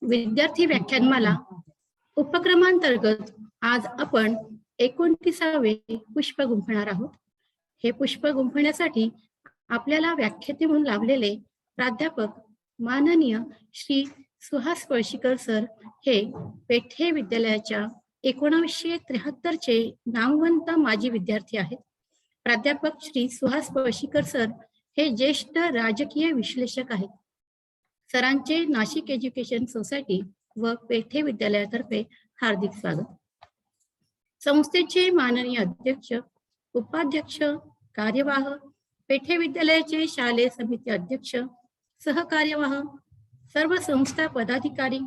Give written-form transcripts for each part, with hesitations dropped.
विद्यार्थी व्याख्यानमाला उपक्रमांतर्गत आज आपण 29वे पुष्प गुंफणार आहोत. हे पुष्प गुंफण्यासाठी आपल्याला व्याख्याते म्हणून लाभलेले प्राध्यापक माननीय श्री सुहास पळशीकर सर हे पेठे विद्यालयाच्या 1973 चे नामवंत माजी विद्यार्थी आहेत. प्राध्यापक श्री सुहास पळशीकर सर हे ज्येष्ठ राजकीय विश्लेषक आहेत. सरांचे नाशिक एज्युकेशन सोसायटी व पेठे विद्यालयातर्फे हार्दिक स्वागत. संस्थेचे माननीय अध्यक्ष, उपाध्यक्ष, कार्यवाह, पेठे विद्यालयाचे शालेय समिती अध्यक्ष, सहकार्यवाह, सर्व संस्था पदाधिकारी,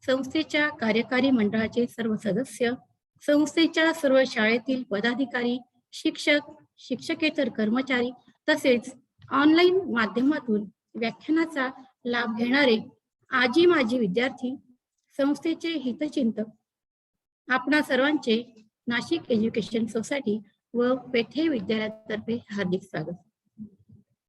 संस्थेच्या कार्यकारी मंडळाचे सर्व सदस्य, संस्थेच्या सर्व शाळेतील पदाधिकारी, शिक्षक, शिक्षकेतर कर्मचारी तसेच ऑनलाईन माध्यमातून व्याख्यानाचा लाभ घेणारे आजी माजी विद्यार्थी, संस्थेचे हितचिंतक, आपणा सर्वांचे नाशिक एज्युकेशन सोसायटी व पेठे विद्यालयातर्फे हार्दिक स्वागत.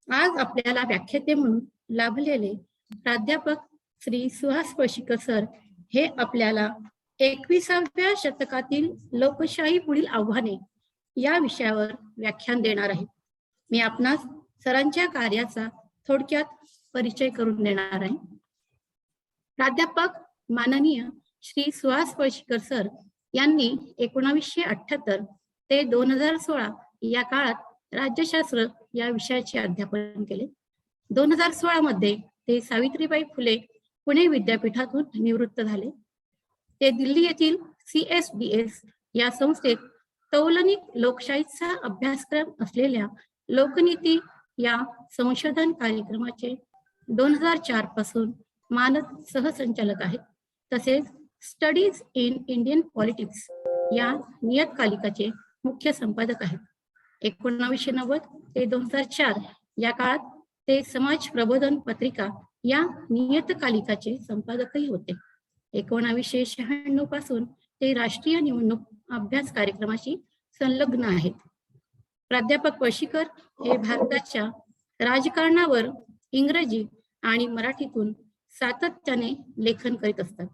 आज आपल्याला व्याख्याते म्हणून लाभलेले प्राध्यापक श्री सुहास पळशीकर सर हे आपल्याला 21व्या शतकातील लोकशाही पुढील आव्हाने या विषयावर व्याख्यान देणार आहेत. मी आपणास सरांच्या कार्याचा थोडक्यात परिचय करून देणार आहे. प्राध्यापक माननीय श्री सुहास पळशीकर सर यांनी 1978 ते 2016 या काळात राज्यशास्त्र या विषयाचे अध्यापन केले. 2016 मध्ये ते सावित्रीबाई फुले पुणे विद्यापीठातून निवृत्त झाले. ते दिल्ली येथील CSDS या संस्थेत तौलनिक लोकशाहीचा अभ्यासक्रम असलेल्या लोकनीती या संशोधन कार्यक्रमाचे 2004 पासून मानद सहसंचालक आहेत. तसेच स्टडीज इन इंडियन पॉलिटिक्स या नियतकालिकाचे मुख्य संपादक आहेत. 1990 ते 2004 या काळात ते समाज प्रबोधन पत्रिका या नियतकालिकाचे संपादकही होते. 1996 पासून ते राष्ट्रीय निवडणूक अभ्यास कार्यक्रमाशी संलग्न आहेत. प्राध्यापक पळशीकर हे भारताच्या राजकारणावर इंग्रजी आणि मराठीतून सातत्याने लेखन करीत असतात.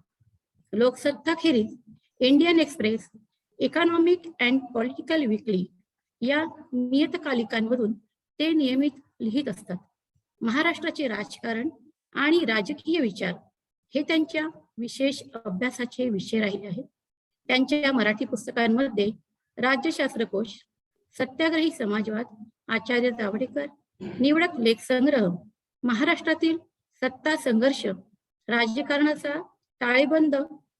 लोकसत्ताखेरीज Indian Express, Economic and Political Weekly या नियतकालिकांमधून ते नियमित लिहित असतात. महाराष्ट्राचे राजकारण आणि राजकीय विचार हे त्यांच्या विशेष अभ्यासाचे विषय राहिले आहेत. त्यांच्या मराठी पुस्तकांमध्ये राज्यशास्त्रकोश, सत्याग्रही समाजवाद, आचार्य जावडेकर, निवडक लेख संग्रह, महाराष्ट्रातील सत्ता संघर्ष, राजकारणाचा ताळेबंद,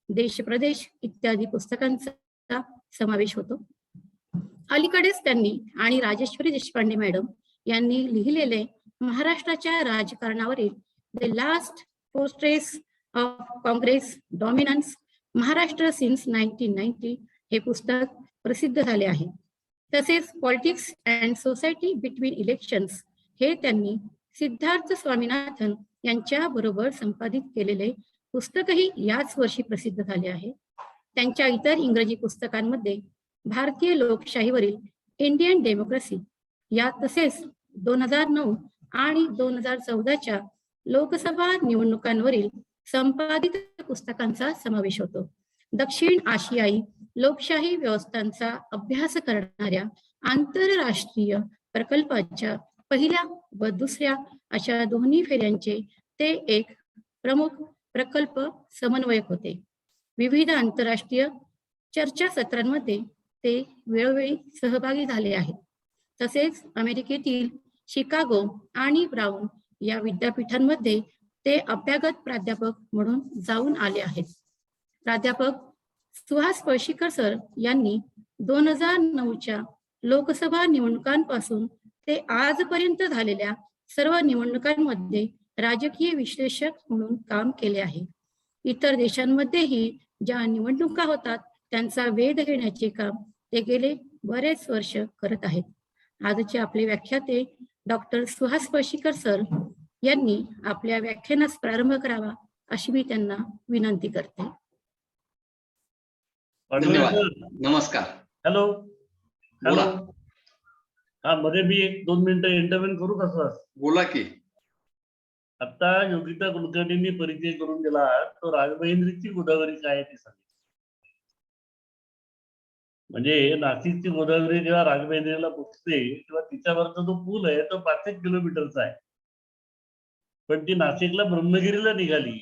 देश प्रदेश इत्यादी पुस्तकांचा समावेश होतो. अलीकडेच त्यांनी आणि राजेश्वरी देशपांडे मॅडम यांनी लिहिलेले महाराष्ट्राच्या राजकारणावरील the last portraits of Congress dominance Maharashtra since 1990 हे पुस्तक प्रसिद्ध झाले आहे. तसेच politics and society between elections हे त्यांनी सिद्धार्थ स्वामीनाथन यांच्या बरोबर संपादित केलेले पुस्तकही याच वर्षी प्रसिद्ध झाले आहे. त्यांच्या इतर इंग्रजी पुस्तकांमध्ये भारतीय लोकशाहीवरील इंडियन डेमोक्रेसी या तसेच 2009 आणि 2014च्या लोकसभा निवडणुकांवरील संपादित पुस्तकांचा समावेश होतो. दक्षिण आशियाई लोकशाही व्यवस्थांचा अभ्यास करणाऱ्या आंतरराष्ट्रीय प्रकल्पाच्या पहिल्या व दुसऱ्या अशा दोन्ही फेऱ्यांचे ते एक प्रमुख प्रकल्प समन्वयक होते. विविध आंतरराष्ट्रीय चर्चासत्रांमध्ये ते वेळोवेळी सहभागी झाले आहेत. तसेच अमेरिकेतील शिकागो आणि ब्राउन या विद्यापीठांमध्ये ते अभ्यागत प्राध्यापक म्हणून जाऊन आले आहेत. प्राध्यापक सुहास पळशीकर सर यांनी 2009च्या लोकसभा निवडणुकांपासून ते आजपर्यंत झालेल्या सर्व निवडणुकांमध्ये राजकीय विश्लेषक म्हणून काम केले आहे. इतर देशांमध्येही ज्या निवडणुका होतात त्यांचा वेध घेण्याचे काम ते गेले बरेच वर्ष करत आहेत. आजचे आपले व्याख्याते डॉक्टर सुहास पळशीकर सर यांनी आपल्या व्याख्यानास प्रारंभ करावा अशी मी त्यांना विनंती करते. धन्यवाद. नमस्कार. हॅलो. बोला. हा, मध्ये मी 1-2 मिनिटं इंटरव्ह्यू करू का सर? बोला की. आता योगिता कुलकर्णींनी परिचय करून दिला, तो राजमहेंद्रीची गोदावरी काय आहे ते सांगितलं. म्हणजे नाशिकची गोदावरी जेव्हा राजमहेंद्रीला पोचते तेव्हा तिच्यावरचा जो पूल आहे तो 5 किलोमीटरचा आहे, पण ती नाशिकला ब्रह्मगिरीला निघाली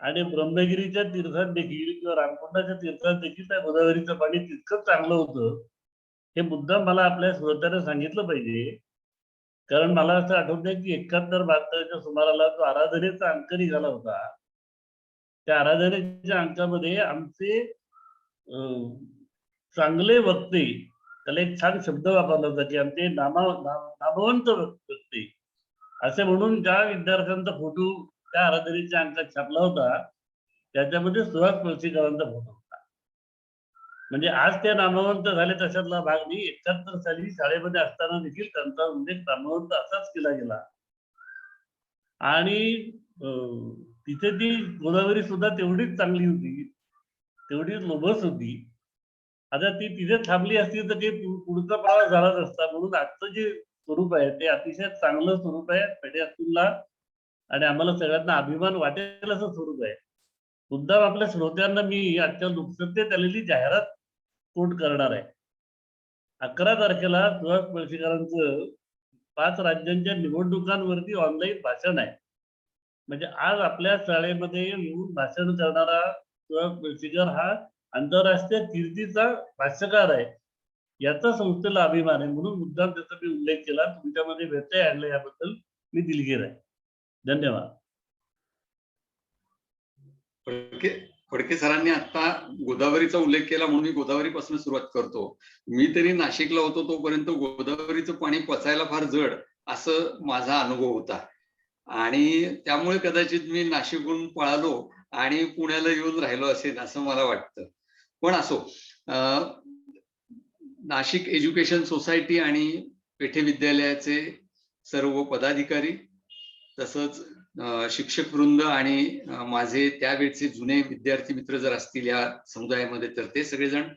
आणि ब्रह्मगिरीच्या तीर्थात देखील किंवा रामकुंडाच्या तीर्थात देखील त्या गोदावरीचं पाणी तितकंच चांगलं होतं. हे मुद्दाम मला आपल्या श्रोत्यांना सांगितलं पाहिजे, कारण मला असं आठवतंय की 71-72च्या सुमाराला जो आराधनेचा अंक निघाला होता, त्या आराधनेच्या अंकामध्ये आमचे चांगले वक्ते, त्याला एक छान शब्द वापरला होता की आमचे नामवंत वक्ते असे म्हणून ज्या विद्यार्थ्यांचा फोटो त्या आराधनेच्या अंकात छापला होता त्याच्यामध्ये सुहास पळशीकरांचा फोटो होता. म्हणजे आज ते नामवंत झाले तशातला भाग नाही. 71 साली शाळेमध्ये असताना देखील त्यांचा उल्लेख नामवंत असाच केला गेला. आणि तिथे ती गोदावरी सुद्धा तेवढीच चांगली होती, तेवढीच लोभस होती. आता ती तिथे थांबली असती तर ते पुढचा प्रवास झालाच असता. म्हणून आजचं जे स्वरूप आहे ते अतिशय चांगलं स्वरूप आहे. पेढे हातूनला आणि आम्हाला सगळ्यांना अभिमान वाटेल असं स्वरूप आहे. मुद्दाम आपल्या श्रोत्यांना मी आजच्या लोकसत्तेत आलेली जाहिरात कोट करणार आहे. 11 तारखेला सुहास पळशीकरांचं 5 राज्यांच्या निवडणुकांवरती ऑनलाईन भाषण आहे. म्हणजे आज आपल्या शाळेमध्ये येऊन भाषण करणारा सुहास पळशीकर हा आंतरराष्ट्रीय कीर्तीचा भाष्यकार आहे. याचा संस्थेला अभिमान आहे, म्हणून मुद्दाम त्याचा मी उल्लेख केला. तुमच्यामध्ये व्यत्यय आणला याबद्दल मी दिलगीर आहे. धन्यवाद. फडके सरांनी आता गोदावरीचा उल्लेख केला म्हणून मी गोदावरीपासून सुरुवात करतो. मी तरी नाशिकला होतो तोपर्यंत गोदावरीचं पाणी पचायला फार जड असं माझा अनुभव होता आणि त्यामुळे कदाचित मी नाशिकहून पळालो आणि पुण्याला येऊन राहिलो असेल असं मला वाटतं. पण असो, नाशिक एज्युकेशन सोसायटी आणि पेठे विद्यालयाचे सर्व पदाधिकारी तसंच शिक्षक वृंद आणि माझे त्यावेळचे जुने विद्यार्थी मित्र जर असतील या समुदायामध्ये तर ते सगळेजण,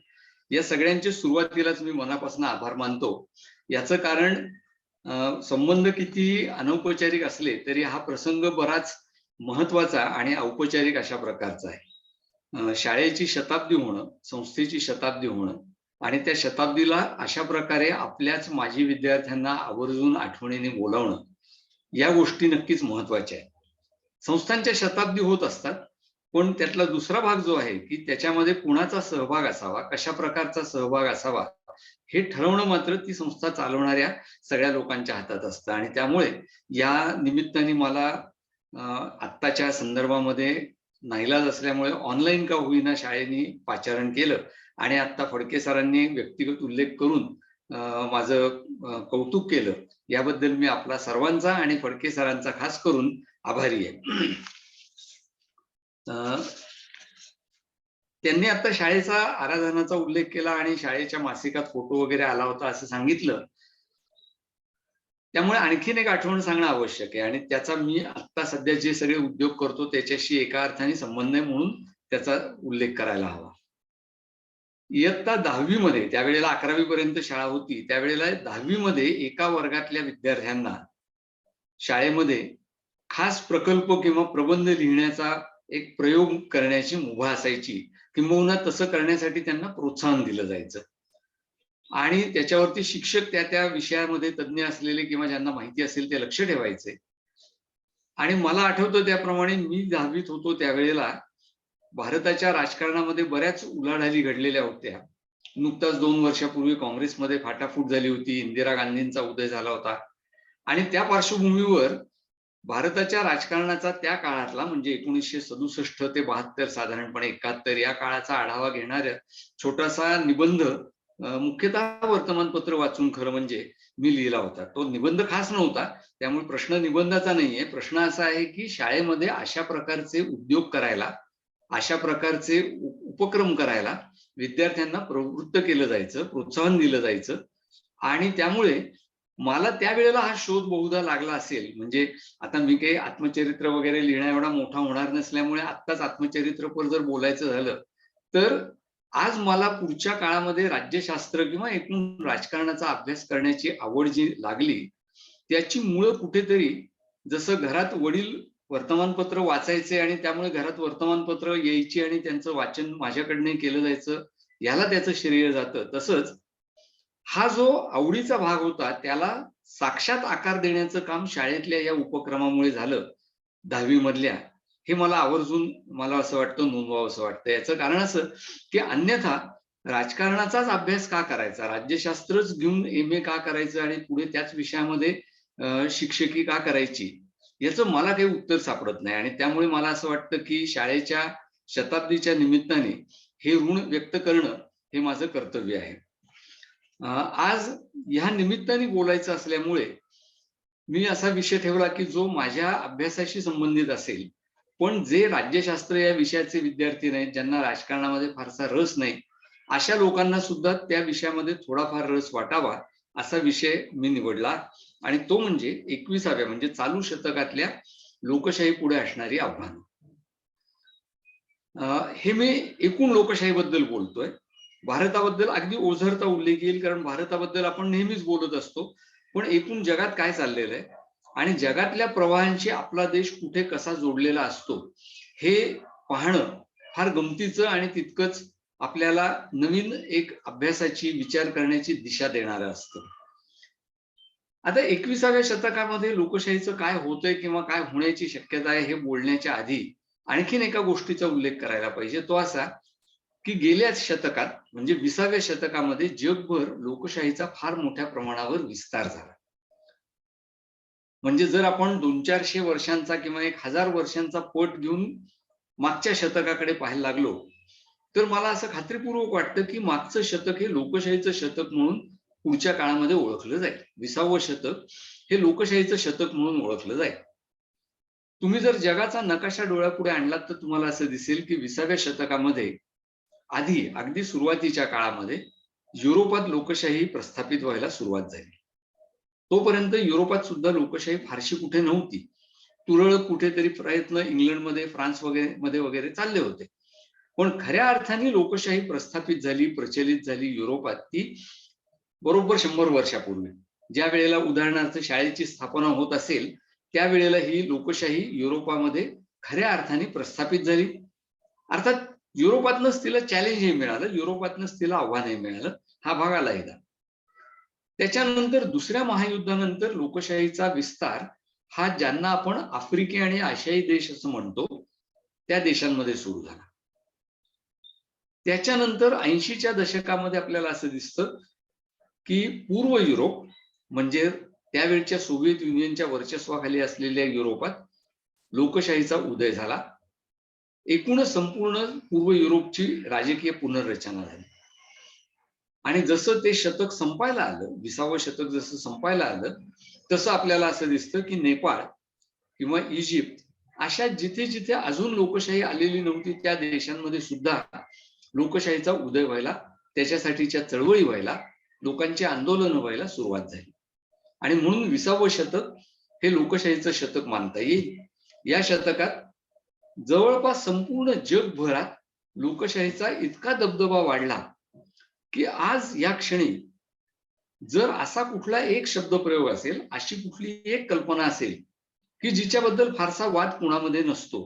या सगळ्यांचे सुरुवातीलाच मी मनापासून आभार मानतो. याचं कारण संबंध किती अनौपचारिक असले तरी हा प्रसंग बराच महत्वाचा आणि औपचारिक अशा प्रकारचा आहे. शाळेची शताब्दी होणं, संस्थेची शताब्दी होणं आणि त्या शताब्दीला अशा प्रकारे आपल्याच माजी विद्यार्थ्यांना आवर्जून आठवणीने बोलावणं, या गोष्टी नक्कीच महत्वाच्या आहेत. संस्थांच्या शताब्दी होत असतात, पण त्यातला दुसरा भाग जो आहे की त्याच्यामध्ये कुणाचा सहभाग असावा, कशा प्रकारचा सहभाग असावा हे ठरवणं मात्र ती संस्था चालवणाऱ्या सगळ्या लोकांच्या हातात असतं. आणि त्यामुळे या निमित्ताने मला आत्ताच्या संदर्भामध्ये नाईलाज असल्यामुळे ऑनलाईन का होईना शाळेने पाचारण केलं आणि आता फडके सरांनी व्यक्तिगत उल्लेख करून माझं कौतुक केलं. याबद्दल मी आपला सर्वांचा आणि फडके सरांचा खास करून आभारी आहे. त्यांनी आता शाळेचा आराधनाचा उल्लेख केला आणि शाळेच्या मासिकात फोटो वगैरे आला होता असं सांगितलं. त्यामुळे आणखीन एक आठवण सांगणं आवश्यक आहे आणि त्याचा मी आता सध्या जे सगळे उद्योग करतो त्याच्याशी एका अर्थाने संबंध आहे म्हणून त्याचा उल्लेख करायला हवा. इयत्ता 10वी मध्ये, त्यावेळेला 11वी पर्यंत शाळा होती, त्यावेळेला 10वी मध्ये एका वर्गातल्या विद्यार्थ्यांना शाळेमध्ये खास प्रकल्प किंवा प्रबंध लिहिण्याचा एक प्रयोग करण्याची मुभा असायची, किंबहुना तसं करण्यासाठी त्यांना प्रोत्साहन दिलं जायचं आणि त्याच्यावरती शिक्षक त्या विषयामध्ये तज्ज्ञ असलेले किंवा ज्यांना माहिती असेल ते लक्ष ठेवायचे. आणि मला आठवतं त्याप्रमाणे मी 10वीत होतो त्यावेळेला भारताच्या राजकारणामध्ये बऱ्याच उलाढाली घडलेल्या होत्या. नुकताच 2 वर्षापूर्वी काँग्रेसमध्ये फाटाफूट झाली होती, इंदिरा गांधींचा उदय झाला होता आणि त्या पार्श्वभूमीवर भारताच्या राजकारणाचा त्या काळातला म्हणजे 1967 ते 72 साधारणपणे 71 या काळाचा आढावा घेणारा छोटासा निबंध मुख्यतः वर्तमानपत्र वाचून खरं म्हणजे मी लिहिला होता. तो निबंध खास नव्हता, त्यामुळे प्रश्न निबंधाचा नाहीये. प्रश्न असा आहे की शाळेमध्ये अशा प्रकारचे उद्योग करायला, अशा प्रकारचे उपक्रम करायला विद्यार्थ्यांना प्रवृत्त केलं जायचं, प्रोत्साहन दिलं जायचं. आणि त्यामुळे मला त्यावेळेला हा शोध बहुधा लागला असेल. म्हणजे आता मी काही आत्मचरित्र वगैरे लिहिण्या एवढा मोठा होणार नसल्यामुळे आत्ताच आत्मचरित्रपर जर बोलायचं झालं तर आज मला पुढच्या काळामध्ये राज्यशास्त्र किंवा एकूण राजकारणाचा अभ्यास करण्याची आवड जी लागली त्याची मुळं कुठेतरी जसं घरात वडील वर्तमानपत्र वाचायचे आणि त्यामुळे घरात वर्तमानपत्र यायची आणि त्यांचं वाचन माझ्याकडनं केलं जायचं, याला त्याचं श्रेय जातं. तसंच हा जो आवडीचा भाग होता त्याला साक्षात आकार देण्याचं काम शाळेतल्या या उपक्रमामुळे झालं 10वी मधल्या. हे मला आवर्जून मला असं वाटतं नोंदवावं असं वाटतं. याचं कारण असं की अन्यथा राजकारणाचाच अभ्यास का करायचा, राज्यशास्त्रच घेऊन MA का करायचं आणि पुढे त्याच विषयामध्ये शिक्षकी का करायची, याचं मला काही उत्तर सापडत नाही. आणि त्यामुळे मला असं वाटतं की शाळेच्या शताब्दीच्या निमित्ताने हे ऋण व्यक्त करणं हे माझं कर्तव्य आहे. आज ह्या निमित्ताने बोलायचं असल्यामुळे मी असा विषय ठेवला की जो माझ्या अभ्यासाशी संबंधित असेल, पण जे राज्यशास्त्र या विषयाचे विद्यार्थी नाहीत, ज्यांना राजकारणामध्ये फारसा रस नाही, अशा लोकांना सुद्धा त्या विषयामध्ये थोडाफार रस वाटावा असा विषय मी निवडला. आणि तो म्हणजे 21व्या म्हणजे चालू शतकातल्या लोकशाही पुढे असणारी आव्हानं. हे मी एकूण लोकशाहीबद्दल बोलतोय. भारताबद्दल अगदी ओझरता उल्लेख येईल, कारण भारताबद्दल आपण नेहमीच बोलत असतो, पण एकूण जगात काय चाललेलं आहे आणि जगातल्या प्रवाहांशी आपला देश कुठे कसा जोडलेला असतो हे पाहणं फार गमतीचं आणि तितकंच आपल्याला नवीन एक अभ्यासाची, विचार करण्याची दिशा देणारं असतं. आता 21व्या शतकामध्ये लोकशाहीचं काय होतंय किंवा काय होण्याची शक्यता आहे हे बोलण्याच्या आधी आणखीन एका गोष्टीचा उल्लेख करायला पाहिजे. तो असा की गेल्याच शतकात म्हणजे 20व्या शतकामध्ये जगभर लोकशाहीचा फार मोठ्या प्रमाणावर विस्तार झाला. म्हणजे जर आपण 200-400 वर्षांचा किंवा 1000 वर्षांचा पट घेऊन मागच्या शतकाकडे पाहायला लागलो, तर मला असं खात्रीपूर्वक वाटतं की मागचं शतक हे लोकशाहीचं शतक म्हणून पुढच्या काळामध्ये ओळखलं जाईल. 20वं शतक हे लोकशाहीचं शतक म्हणून ओळखलं जाईल. तुम्ही जर जगाचा नकाशा डोळ्यापुढे आणलात तर तुम्हाला असं दिसेल की 20व्या शतकामध्ये आधी अगदी सुरुवातीच्या काळामध्ये युरोपात लोकशाही प्रस्थापित व्हायला सुरुवात झाली. तोपर्यंत युरोपात सुद्धा लोकशाही फारशी कुठे नव्हती. तुरळक कुठेतरी प्रयत्न इंग्लंडमध्ये, फ्रान्स वगैरे वगैरे चालले होते. पण खऱ्या अर्थाने लोकशाही प्रस्थापित झाली, प्रचलित झाली युरोपात ती बरोबर 100 वर्षापूर्वी. ज्या वेळेला उदाहरणार्थ शाळेची स्थापना होत असेल त्यावेळेला ही लोकशाही युरोपामध्ये खऱ्या अर्थाने प्रस्थापित झाली. अर्थात युरोपातनंच तिला चॅलेंजही मिळालं, युरोपातनंच तिला आव्हानही मिळालं. हा भाग आला एकदा. त्याच्यानंतर दुसऱ्या महायुद्धानंतर लोकशाहीचा विस्तार हा ज्यांना आपण आफ्रिकी आणि आशियाई देश असं म्हणतो त्या देशांमध्ये सुरू झाला. त्याच्यानंतर 80च्या दशकामध्ये आपल्याला असं दिसतं की पूर्व युरोप म्हणजे त्यावेळच्या सोव्हिएत युनियनच्या वर्चस्वाखाली असलेल्या युरोपात लोकशाहीचा उदय झाला. एकूणच संपूर्ण पूर्व युरोपची राजकीय पुनर्रचना झाली. आणि जसं ते शतक संपायला आलं, 20वं शतक जसं संपायला आलं, तसं आपल्याला असं दिसतं की नेपाळ किंवा इजिप्त अशा जिथे जिथे अजून लोकशाही आलेली नव्हती त्या देशांमध्ये सुद्धा लोकशाहीचा उदय व्हायला, त्याच्यासाठीच्या चळवळी व्हायला, लोकांची आंदोलनं व्हायला सुरुवात झाली. आणि म्हणून 20वं शतक हे लोकशाहीचं शतक मानता येईल. या शतकात जवळपास संपूर्ण जगभरात लोकशाहीचा इतका दबदबा वाढला की आज या क्षणी जर असा कुठला एक शब्दप्रयोग असेल, अशी कुठली एक कल्पना असेल की जिच्याबद्दल फारसा वाद कोणामध्ये नसतो,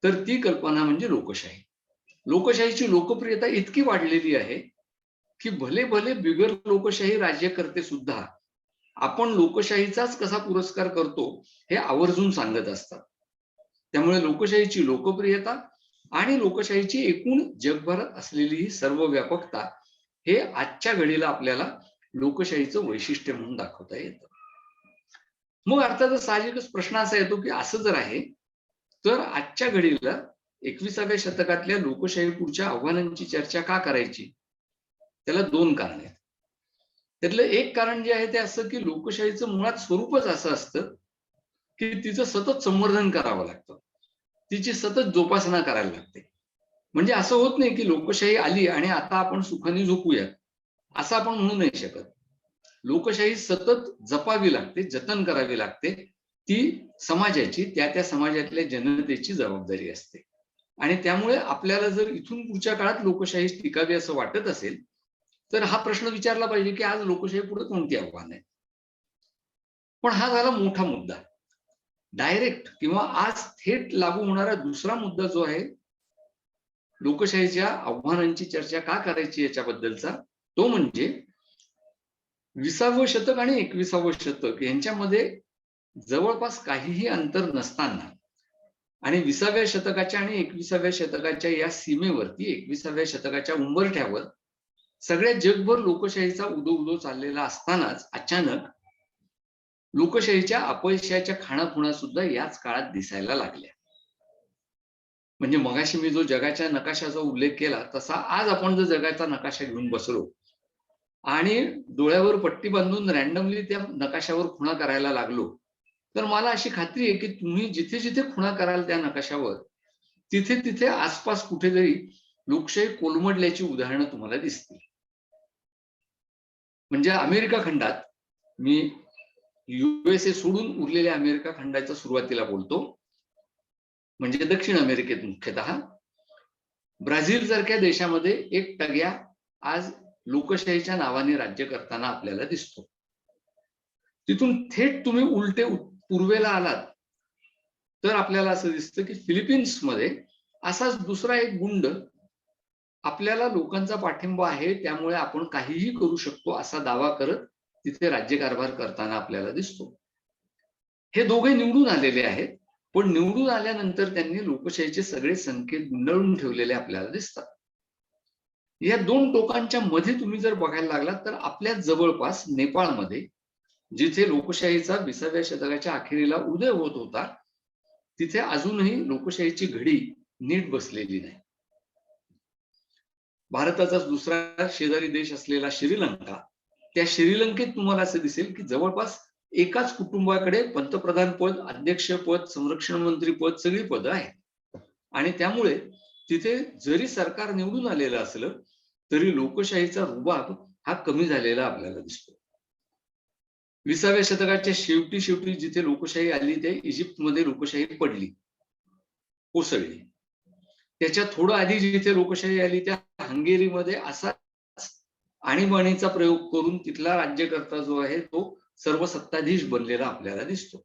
तर ती कल्पना म्हणजे लोकशाही. लोकशाहीची लोकप्रियता इतकी वाढलेली आहे की भले भले बिगर लोकशाही राज्यकर्ते सुद्धा आपण लोकशाहीचाच कसा पुरस्कार करतो हे आवर्जून सांगत असतात. त्यामुळे लोकशाहीची लोकप्रियता आणि लोकशाहीची एकूण जगभरात असलेली ही सर्वव्यापकता हे आजच्या घडीला आपल्याला लोकशाहीचं वैशिष्ट्य म्हणून दाखवता येतं. मग अर्थातच साहजिकच प्रश्न असा येतो की असं जर आहे तर आजच्या घडीला 21व्या शतकातल्या लोकशाही पुढच्या आव्हानांची चर्चा का करायची? त्याला 2 कारण आहेत. त्यातलं एक कारण जे आहे ते असं की लोकशाहीचं मुळात स्वरूपच असं असतं की तिचं सतत संवर्धन करावं लागतं, तिची सतत जोपासना करायला लागते. म्हणजे असं होत नाही की लोकशाही आली आणि आता आपण सुखाने झोपूयात असं आपण म्हणू नाही शकत. लोकशाही सतत जपावी लागते, जतन करावी लागते. ती समाजाची, त्या समाजातल्या जनतेची जबाबदारी असते. आणि त्यामुळे आपल्याला जर इथून पुढच्या काळात लोकशाही टिकावी असं वाटत असेल तर हा प्रश्न विचारला पाहिजे की आज लोकशाही पुढे कोणती आव्हानं आहेत. पण हा झाला मोठा मुद्दा. डायरेक्ट किंवा आज थेट लागू होणारा दुसरा मुद्दा जो आहे, लोकशाहीच्या आव्हानांची चर्चा का करायची याच्याबद्दलचा, तो म्हणजे 20वे शतक आणि 21वे शतक यांच्यामध्ये जवळपास काहीही अंतर नसताना आणि 20व्या शतकाच्या आणि 21व्या शतकाच्या या सीमेवरती 21व्या शतकाच्या उंबरठ्यावर सगळ्या जगभर लोकशाहीचा उदो चाललेला असतानाच अचानक लोकशाहीच्या अपयशाच्या खाणाखुणा सुद्धा याच काळात दिसायला लागल्या. म्हणजे मगाशी मी जो जगाच्या नकाशाचा उल्लेख केला तसा आज आपण जर जगाचा नकाशा घेऊन बसलो आणि डोळ्यावर पट्टी बांधून रॅन्डमली त्या नकाशावर खुणा करायला लागलो, तर मला अशी खात्री आहे की तुम्ही जिथे जिथे खुणा कराल त्या नकाशावर तिथे तिथे आसपास कुठेतरी लोकशाही कोलमडल्याची उदाहरणं तुम्हाला दिसतील. म्हणजे अमेरिका खंडात, मी USA सोडून उरलेल्या अमेरिका खंडाच्या सुरुवातीला बोलतो, म्हणजे दक्षिण अमेरिकेत मुख्यतः ब्राझील सारख्या देशामध्ये एक टग्या आज लोकशाहीच्या नावाने राज्य करताना आपल्याला दिसतो. तिथून थेट तुम्ही उलटे पूर्वेला आलात तर आपल्याला असं दिसतं की फिलिपिन्समध्ये असाच दुसरा एक गुंड आपल्याला लोकांचा पाठिंबा आहे त्यामुळे आपण काहीही करू शकतो असा दावा करत तिथे राज्यकारभार करताना आपल्याला दिसतो. हे दोघे निवडून आलेले आहेत, पण निवडून आल्यानंतर त्यांनी लोकशाहीचे सगळे संकेत गुंडाळून ठेवलेले आपल्याला दिसतात. या दोन टोकांच्या मध्ये तुम्ही जर बघायला लागलात तर आपल्या जवळपास नेपाळमध्ये जिथे लोकशाहीचा 20व्या शतकाच्या अखेरीला उदय होत होता, तिथे अजूनही लोकशाहीची घडी नीट बसलेली नाही. भारताचा दुसरा शेजारी देश असलेला श्रीलंका, त्या श्रीलंकेत तुम्हाला असं दिसेल की जवळपास एकाच कुटुंबाकडे पंतप्रधान पद, अध्यक्ष पद, संरक्षण मंत्री पद, सगळी पदं आहेत. आणि त्यामुळे तिथे जरी सरकार निवडून आलेलं असलं तरी लोकशाहीचा रुबाब हा कमी झालेला आपल्याला दिसतो. 20व्या शतकाच्या शेवटी जिथे लोकशाही आली ते इजिप्तमध्ये लोकशाही पडली, कोसळली. त्याच्या थोडं आधी जिथे लोकशाही आली त्या हंगेरीमध्ये असाच आणीबाणीचा प्रयोग करून तिथला राज्यकर्ता जो आहे तो सर्वसत्ताधीश बनलेला आपल्याला दिसतो.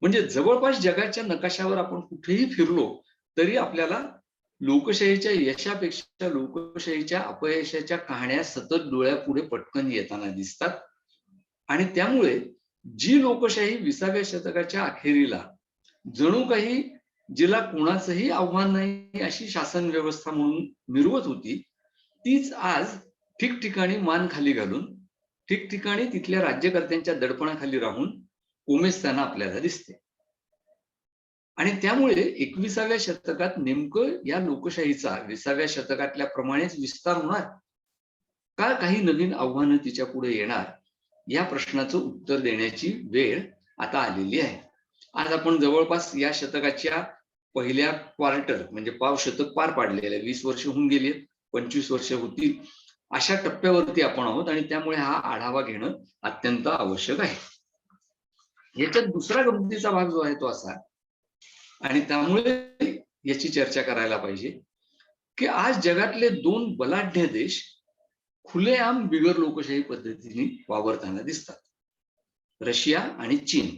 म्हणजे जवळपास जगाच्या नकाशावर आपण कुठेही फिरलो तरी आपल्याला लोकशाहीच्या यशापेक्षा लोकशाहीच्या अपयशाच्या कहाण्या सतत डोळ्यापुढे पटकन येताना दिसतात. आणि त्यामुळे जी लोकशाही 20व्या शतकाच्या अखेरीला जणू काही जिला कोणाचंही आव्हान नाही अशी शासन व्यवस्था म्हणून मिरवत होती, तीच आज ठिकठिकाणी मान खाली घालून ठिकठिकाणी तिथल्या राज्यकर्त्यांच्या दडपणाखाली राहून कोमेजताना आपल्याला दिसते. आणि त्यामुळे 21व्या शतकात नेमकं या लोकशाहीचा 20व्या शतकातल्या प्रमाणेच विस्तार होणार का काही नवीन आव्हानं तिच्या पुढे येणार, या प्रश्नाचं उत्तर देण्याची वेळ आता आलेली आहे. आज आपण जवळपास या शतकाच्या पहिल्या क्वार्टर म्हणजे पाव शतक पार पाडलेलं आहे. 20 वर्ष होऊन गेली, 25 वर्ष होतील, अशा टप्प्यावरती आपण आहोत. आणि त्यामुळे हा आढावा घेणं अत्यंत आवश्यक आहे. याच्यात दुसरा गमतीचा भाग जो आहे तो असा, आणि त्यामुळे याची चर्चा करायला पाहिजे की आज जगातले दोन बलाढ्य देश खुलेआम बिगर लोकशाही पद्धतीने वावरताना दिसतात, रशिया आणि चीन.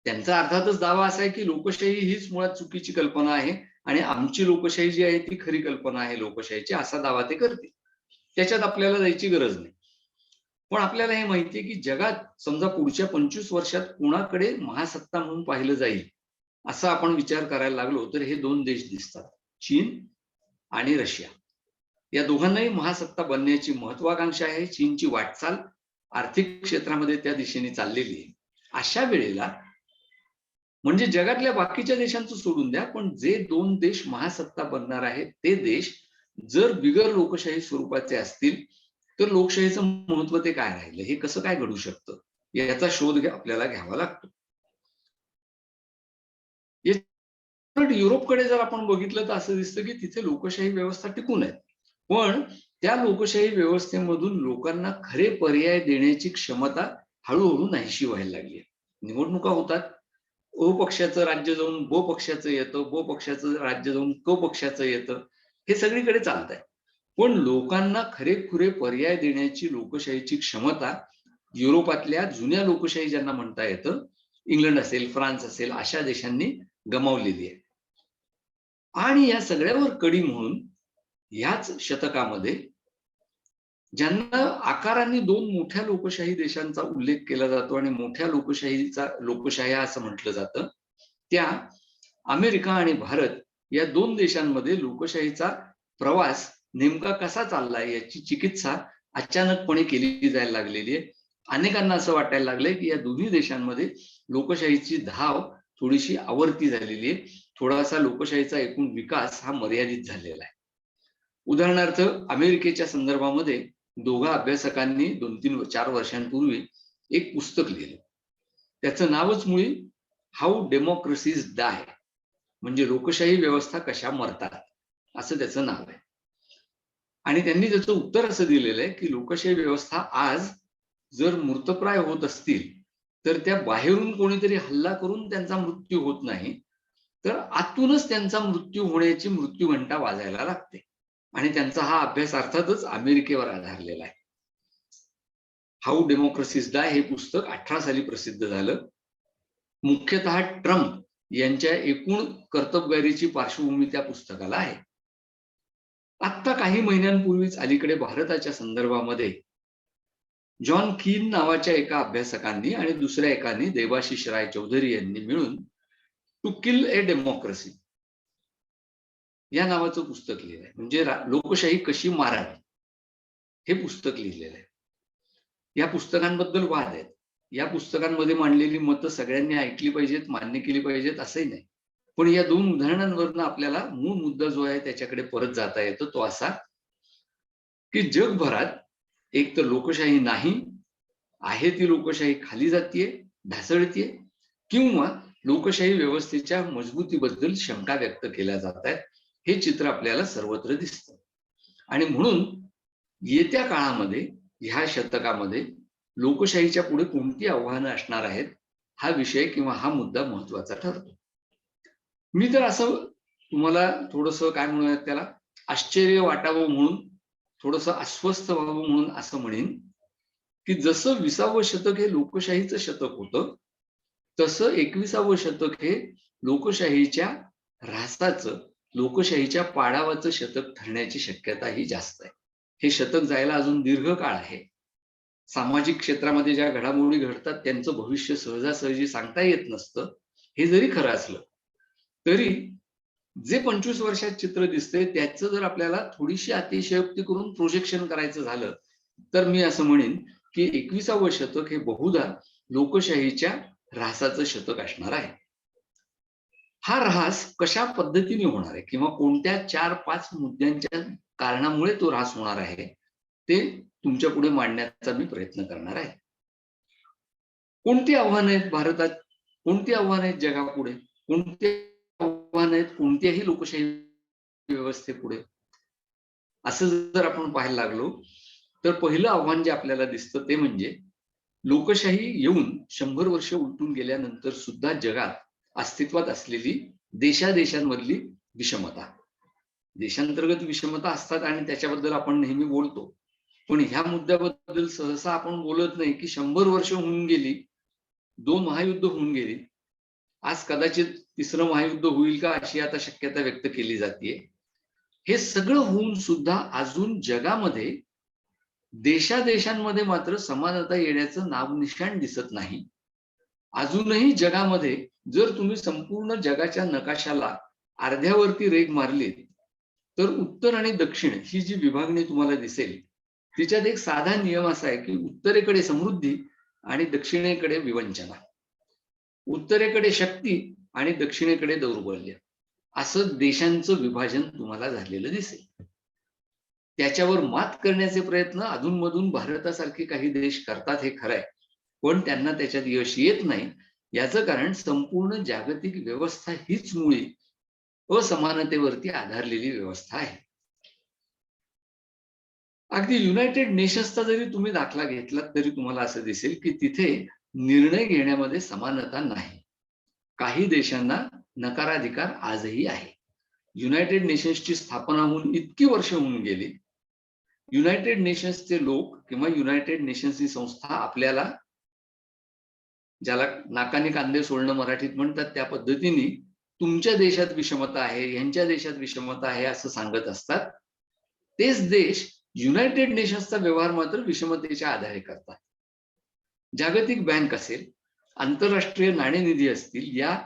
त्यांचा अर्थातच दावा असा आहे की लोकशाही हीच मुळात चुकीची कल्पना आहे आणि आमची लोकशाही जी आहे ती खरी कल्पना आहे लोकशाहीची, असा दावा ते करते. त्याच्यात आपल्याला जायची गरज नाही. पण आपल्याला हे माहिती आहे की जगात समजा पुढच्या 25 वर्षात कोणाकडे महासत्ता म्हणून पाहिलं जाईल असा आपण विचार करायला लागलो तर हे दोन देश दिसतात, चीन आणि रशिया. या दोघांनाही महासत्ता बनण्याची महत्वाकांक्षा आहे. चीनची वाटचाल आर्थिक क्षेत्रामध्ये त्या दिशेने चाललेली आहे. अशा वेळेला म्हणजे जगातल्या बाकीच्या देशांचं सोडून द्या, पण जे दोन देश महासत्ता बनणार आहेत ते देश जर बिगर लोकशाही स्वरूपाचे असतील तर लोकशाहीचं महत्व ते काय राहिलं, हे कसं काय घडू शकतं, याचा शोध आपल्याला घ्यावा लागतो. युरोपकडे जर आपण बघितलं तर असं दिसतं की तिथे लोकशाही व्यवस्था टिकून आहे, पण त्या लोकशाही व्यवस्थेमधून लोकांना खरे पर्याय देण्याची क्षमता हळूहळू नाहीशी व्हायला लागली आहे. निवडणुका होतात, अ पक्षाचं राज्य जाऊन ब पक्षाचं येतं, ब पक्षाचं राज्य जाऊन क पक्षाचं येतं, हे सगळीकडे चालत आहे. पण लोकांना खरेखुरे पर्याय देण्याची लोकशाहीची क्षमता युरोपातल्या जुन्या लोकशाही ज्यांना म्हणता येतं, इंग्लंड असेल, फ्रान्स असेल, अशा देशांनी गमावलेली आहे. आणि या सगळ्यावर कडी म्हणून ह्याच शतकामध्ये ज्यांना आकाराने 2 मोठ्या लोकशाही देशांचा उल्लेख केला जातो आणि मोठ्या लोकशाह्या असं म्हटलं जातं, त्या अमेरिका आणि भारत या 2 देशांमध्ये लोकशाहीचा प्रवास नेमका कसा चाललाय याची चिकित्सा अचानकपणे केली जायला लागलेली आहे. अनेकांना असं वाटायला लागलंय की या दोन्ही देशांमध्ये लोकशाहीची धाव थोडीशी आवर्ती झालेली आहे. थोडासा लोकशाहीचा एकूण विकास हा मर्यादित झालेला आहे. उदाहरणार्थ अमेरिकेच्या संदर्भामध्ये दोघा अभ्यासकांनी 2-4 वर्षांपूर्वी एक पुस्तक लिहिलं. त्याचं नावच मुळी हाऊ डेमोक्रेसीज डाय, म्हणजे लोकशाही व्यवस्था कशा मरतात, असं त्याचं नाव आहे. आणि त्यांनी त्याचं उत्तर असं दिलेलं आहे की लोकशाही व्यवस्था आज जर मृतप्राय होत असतील तर त्या बाहेरून कोणीतरी हल्ला करून त्यांचा मृत्यू होत नाही, तर आतूनच त्यांचा मृत्यू होण्याची मृत्यूघंटा वाजायला लागते. आणि त्यांचा हा अभ्यास अर्थातच अमेरिकेवर आधारलेला आहे. हाऊ डेमोक्रेसीज डाय हे पुस्तक 18 साली प्रसिद्ध झालं. मुख्यतः ट्रम्प यांच्या एकूण कर्तबगारीची पार्श्वभूमी त्या पुस्तकाला आहे. आत्ता काही महिन्यांपूर्वीच अलीकडे भारताच्या संदर्भामध्ये जॉन कीन नावाच्या एका अभ्यासकांनी आणि दुसऱ्या एकाने देवाशिष राय चौधरी यांनी मिळून टू किल ए डेमोक्रेसी या नावाचं पुस्तक लिहिलंय. म्हणजे लोकशाही कशी मारावी हे पुस्तक लिहिलेलं आहे. या पुस्तकांबद्दल वाद आहेत. या पुस्तकांमध्ये मांडलेली मतं सगळ्यांनी ऐकली पाहिजेत, मान्य केली पाहिजेत असंही नाही. पण या 2 उदाहरणांवरनं आपल्याला मूळ मुद्दा जो आहे त्याच्याकडे परत जाता येतो. तो असा की जगभरात एक तर लोकशाही नाही, आहे ती लोकशाही खाली जातीये, ढासळतीये, किंवा लोकशाही व्यवस्थेच्या मजबूतीबद्दल शंका व्यक्त केल्या जात आहेत. हे चित्र आपल्याला सर्वत्र दिसतं. आणि म्हणून येत्या काळामध्ये, ह्या शतकामध्ये लोकशाहीच्या पुढे कोणती आव्हानं असणार आहेत हा विषय किंवा हा मुद्दा महत्वाचा ठरतो. मी तर असं तुम्हाला थोडंसं काय म्हणूयात त्याला, आश्चर्य वाटावं म्हणून, थोडंसं अस्वस्थ व्हावं म्हणून असं म्हणेन की जसं 20वं शतक हे लोकशाहीचं शतक होतं, तसं 21वं शतक हे लोकशाहीच्या ऱ्हासाचं, लोकशाहीच्या पाडावाचं शतक ठरण्याची शक्यता ही जास्त आहे. हे शतक जायला अजून दीर्घ काळ आहे. सामाजिक क्षेत्रामध्ये ज्या घडामोडी घडतात त्यांचं भविष्य सहजासहजी सांगता येत नसतं. हे जरी खरं असलं तरी जे 25 वर्षात चित्र दिसतंय त्याचं जर आपल्याला थोडीशी अतिशयोक्ती करून प्रोजेक्शन करायचं झालं तर मी असं म्हणेन की 21वं शतक हे बहुधा लोकशाहीच्या ऱ्हासाचं शतक असणार आहे. हा ऱ्हास कशा पद्धतीने होणार आहे किंवा कोणत्या 4-5 मुद्द्यांच्या कारणामुळे तो ऱ्हास होणार आहे ते तुमच्या पुढे मांडण्याचा मी प्रयत्न करणार आहे. कोणती आव्हानं आहेत भारतात, कोणती आव्हानं आहेत जगापुढे, कोणती आव्हानं आहेत कोणत्याही लोकशाही व्यवस्थेपुढे, असं जर आपण पाहायला लागलो तर पहिलं आव्हान जे आपल्याला दिसतं ते म्हणजे लोकशाही येऊन 100 वर्ष उलटून गेल्यानंतर सुद्धा जगात अस्तित्वात असलेली देशादेशांमधली विषमता. देशांतर्गत विषमता असतात आणि त्याच्याबद्दल आपण नेहमी बोलतो, पण ह्या मुद्द्याबद्दल सहसा आपण बोलत नाही की 100 वर्ष होऊन गेली, 2 महायुद्ध होऊन गेली, आज कदाचित 3रं महायुद्ध होईल का अशी आता शक्यता व्यक्त केली जाते. हे सगळं होऊन सुद्धा अजून जगामध्ये देशादेशांमध्ये मात्र समानता येण्याचं नामनिशाण दिसत नाही. अजूनही जगामध्ये जर तुम्ही संपूर्ण जगाच्या नकाशाला अर्ध्यावरती रेघ मारली तर उत्तर आणि दक्षिण ही जी विभागणी तुम्हाला दिसेल तिच्यात एक साधा नियम असा आहे की उत्तरेकडे समृद्धी आणि दक्षिणेकडे विवंचना, उत्तरेकडे शक्ती आणि दक्षिणेकडे दौर्बल्य, असं देशांचं विभाजन तुम्हाला झालेलं दिसेल. त्याच्यावर मात करण्याचे प्रयत्न अधूनमधून भारतासारखे काही देश करतात हे खरं आहे, पण त्यांना त्याच्यात यश येत नाही. याचं कारण संपूर्ण जागतिक व्यवस्था हीच मुळी असमानतेवरती आधारलेली व्यवस्था आहे. अगदी युनायटेड नेशन्सचा जरी तुम्ही दाखला घेतला तरी तुम्हाला असं दिसेल की तिथे निर्णय घेण्यामध्ये समानता नाही. काही देशांना नकाराधिकार आजही आहे. युनायटेड नेशन्सची स्थापना होऊन इतकी वर्ष होऊन गेली, युनायटेड नेशन्सचे लोक किंवा युनायटेड नेशन्स ही संस्था आपल्याला ज्याला नाकानी कांदे सोडणं मराठीत म्हणतात, त्या पद्धतीने तुमच्या देशात विषमता आहे, यांच्या देशात विषमता आहे असं सांगत असतात. तेच देश युनायटेड नेशन्सचा व्यवहार मात्र विषमतेच्या आधारे करतात. जागतिक बँक असेल, आंतरराष्ट्रीय नाणेनिधी असतील, या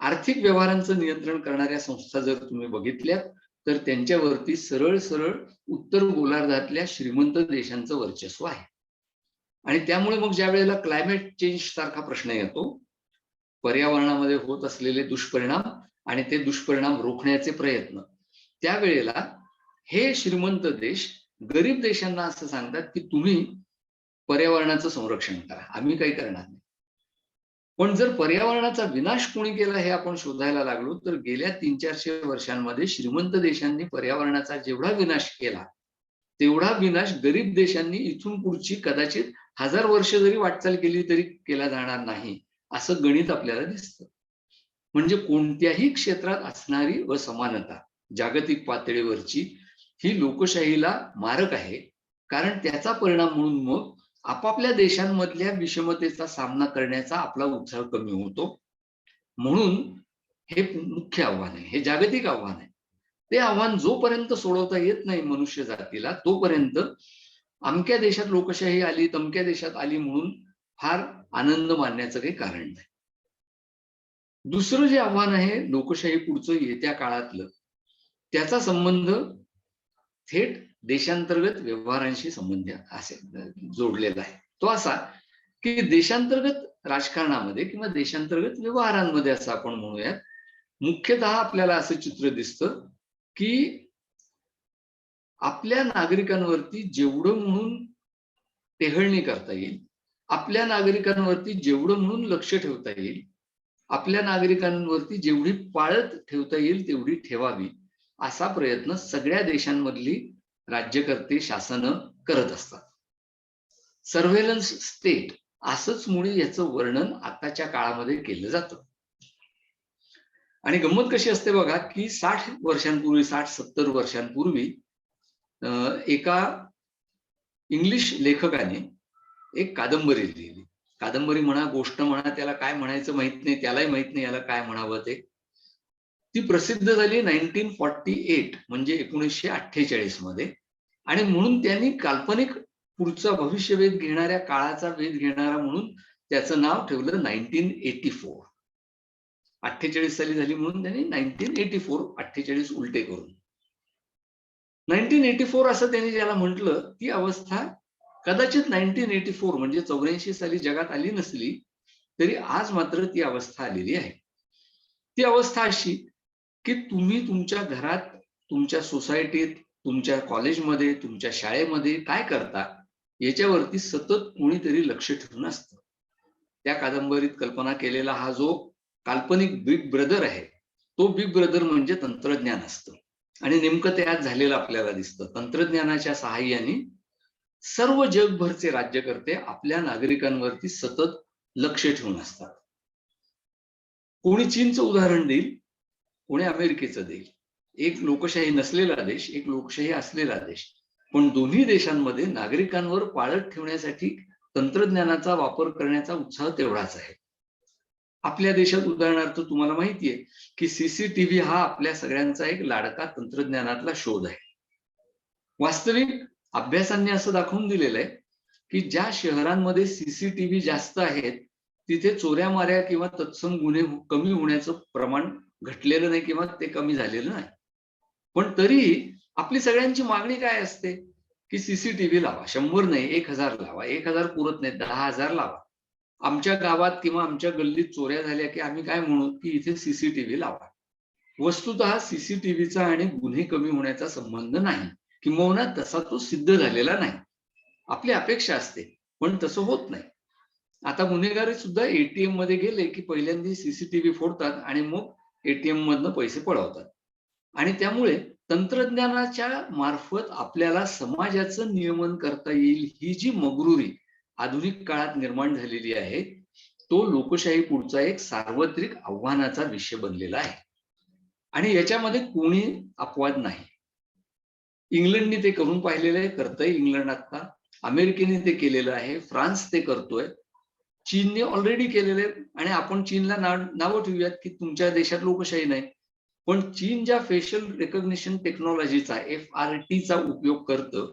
आर्थिक व्यवहारांचं नियंत्रण करणाऱ्या संस्था जर तुम्ही बघितल्यात तर त्यांच्यावरती सरळ सरळ उत्तर गोलार्धातल्या श्रीमंत देशांचं वर्चस्व आहे. आणि त्यामुळे मग ज्या वेळेला क्लायमेट चेंज सारखा प्रश्न येतो, पर्यावरणामध्ये होत असलेले दुष्परिणाम आणि ते दुष्परिणाम रोखण्याचे प्रयत्न, त्यावेळेला हे श्रीमंत देश गरीब देशांना असं सांगतात की तुम्ही पर्यावरणाचं संरक्षण करा, आम्ही काही करणार नाही. पण जर पर्यावरणाचा विनाश कोणी केला हे आपण शोधायला लागलो तर गेल्या 300-400 वर्षांमध्ये श्रीमंत देशांनी पर्यावरणाचा जेवढा विनाश केला तेवढा विनाश गरीब देशांनी इथून पुढची कदाचित 1000 वर्ष जरी वाटचाल केली तरी केला जाणार नाही, असं गणित आपल्याला दिसतं. म्हणजे कोणत्याही क्षेत्रात असणारी असमानता जागतिक पातळीवरची ही लोकशाहीला मारक आहे. कारण त्याचा परिणाम म्हणून मग आपापल्या देशांमधल्या विषमतेचा सामना करण्याचा आपला उत्साह कमी होतो. म्हणून हे मुख्य आव्हान आहे, हे जागतिक आव्हान आहे. ते आव्हान जोपर्यंत सोडवता येत नाही मनुष्य जातीला, तोपर्यंत अमक्या देशात लोकशाही आली, तमक्या देशात आली म्हणून फार आनंद मानण्याचं काही कारण नाही. दुसरं जे आव्हान आहे लोकशाही पुढचं येत्या काळातलं, त्याचा संबंध थेट देशांतर्गत व्यवहारांशी संबंध जोडलेला आहे. तो असा की देशांतर्गत राजकारणामध्ये किंवा देशांतर्गत व्यवहारांमध्ये असं आपण म्हणूयात, मुख्यतः आपल्याला असं चित्र दिसतं की आपल्या नागरिकांवरती जेवढं म्हणून टेहळणी करता येईल, आपल्या नागरिकांवरती जेवढं म्हणून लक्ष ठेवता येईल, आपल्या नागरिकांवरती जेवढी पाळत ठेवता येईल तेवढी ठेवावी, असा प्रयत्न सगळ्या देशांमधली राज्यकर्ते शासन करत असतात. सर्व्हेलन्स स्टेट असंच मुळे याचं वर्णन आताच्या काळामध्ये केलं जातं. आणि गंमत कशी असते बघा की 60 वर्षांपूर्वी, 60-70 वर्षांपूर्वी एका इंग्लिश लेखकाने एक कादंबरी लिहिली. कादंबरी म्हणा, गोष्ट म्हणा, त्याला काय म्हणायचं माहित नाही, त्यालाही माहित नाही याला काय म्हणावं ते. ती प्रसिद्ध झाली 1948 म्हणजे 1948 मध्ये. आणि म्हणून त्यांनी काल्पनिक पुढचा भविष्यवेध घेणाऱ्या काळाचा वेध घेणारा म्हणून त्याचं नाव ठेवलं 1984. 48 साली झाली म्हणून त्यांनी 1984, 48 उलटे करून 1984 असं त्यांनी ज्याला म्हटलं, ती अवस्था कदाचित 1984 म्हणजे 84 साली जगात आली नसली तरी आज मात्र ती अवस्था आलेली आहे. ती अवस्था अशी की तुम्ही तुमच्या घरात, तुमच्या सोसायटीत, तुमच्या कॉलेजमध्ये, तुमच्या शाळेमध्ये काय करता याच्यावरती सतत कोणीतरी लक्ष ठेवून असतं. त्या कादंबरीत कल्पना केलेला हा जो काल्पनिक बिग ब्रदर आहे, तो बिग ब्रदर म्हणजे तंत्रज्ञान असतं. आणि नेमकं ते आज झालेलं आपल्याला दिसतं. तंत्रज्ञानाच्या सहाय्याने सर्व जगभरचे राज्यकर्ते आपल्या नागरिकांवरती सतत लक्ष ठेवून असतात. कोणी चीनचं उदाहरण देईल, कोणी अमेरिकेचं देईल. एक लोकशाही नसलेला देश, एक लोकशाही असलेला देश, पण दोन्ही देशांमध्ये नागरिकांवर पाळत ठेवण्यासाठी तंत्रज्ञानाचा वापर करण्याचा उत्साह तेवढाच आहे. आपल्या देशात उदाहरणार्थ तुम्हाला माहितीये की सीसीटीव्ही हा आपल्या सगळ्यांचा एक लाडका तंत्रज्ञानातला शोध आहे. वास्तविक अभ्यासांनी असं दाखवून दिलेलं आहे की ज्या शहरांमध्ये सीसीटीव्ही जास्त आहेत तिथे चोऱ्या माऱ्या किंवा तत्सम गुन्हे कमी होण्याचं प्रमाण घटलेलं नाही किंवा ते कमी झालेलं नाही. पण तरी आपली सगळ्यांची मागणी काय असते की सीसीटीव्ही लावा. 100 नाही, 1000 लावा. 1000 पुरत नाही, 10,000 लावा. आमच्या गावात किंवा आमच्या गल्लीत चोऱ्या झाल्या की आम्ही काय म्हणू की इथे सीसीटीव्ही लावा. वस्तुतः सीसीटीव्हीचा आणि गुन्हे कमी होण्याचा संबंध नाही, किंबहुना तसा तो सिद्ध झालेला नाही. आपली अपेक्षा असते पण तसं होत नाही. आता गुन्हेगारी सुद्धा एटीएम मध्ये गेले की पहिल्यांदा सीसीटीव्ही फोडतात आणि मग एटीएम मधनं पैसे पळवतात. आणि त्यामुळे तंत्रज्ञानाच्या मार्फत आपल्याला समाजाचं नियमन करता येईल ही जी मगरुरी आधुनिक काळात निर्माण झालेली आहे, तो लोकशाही पुढचा एक सार्वत्रिक आव्हानाचा विषय बनलेला आहे. आणि याच्यामध्ये कोणी अपवाद नाही. इंग्लंडने ते करून पाहिलेलं आहे, करतंय इंग्लंड आता. अमेरिकेने ते केलेलं आहे, फ्रान्स ते करतोय. चीनने ऑलरेडी केलेले आहेत आणि आपण चीनला नावं ठेवूयात की तुमच्या देशात लोकशाही नाही. पण चीन ज्या फेशियल रेकग्निशन टेक्नॉलॉजीचा FRTचा उपयोग करतं,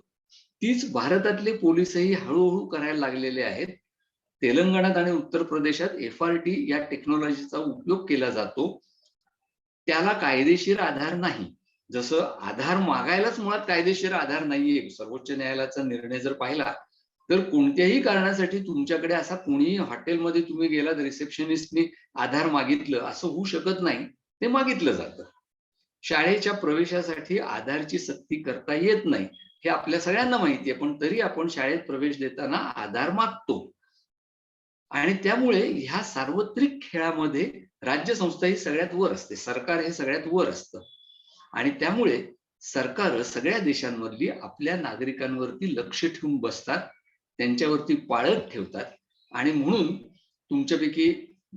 तीच भारतातले पोलीसही हळूहळू करायला लागलेले आहेत. तेलंगणात आणि उत्तर प्रदेशात FRT या टेक्नॉलॉजीचा उपयोग केला जातो. त्याला कायदेशीर आधार नाही. जसं आधार मागायलाच मुळात कायदेशीर आधार नाहीये. सर्वोच्च न्यायालयाचा निर्णय जर पाहिला तर कोणत्याही कारणासाठी तुमच्याकडे असा कोणीही हॉटेलमध्ये तुम्ही गेलात, रिसेप्शनिस्टने आधार मागितलं असं होऊ शकत नाही. ते मागितलं जातं. शाळेच्या प्रवेशासाठी आधारची सक्ती करता येत नाही हे आपल्या सगळ्यांना माहिती आहे, पण तरी आपण शाळेत प्रवेश देताना आधार मागतो. आणि त्यामुळे ह्या सार्वत्रिक खेळामध्ये राज्यसंस्था ही सगळ्यात वर असते, सरकार हे सगळ्यात वर असतं. आणि त्यामुळे सरकार सगळ्या देशांमधली आपल्या नागरिकांवरती लक्ष ठेवून बसतात, त्यांच्यावरती पाळत ठेवतात. आणि म्हणून तुमच्यापैकी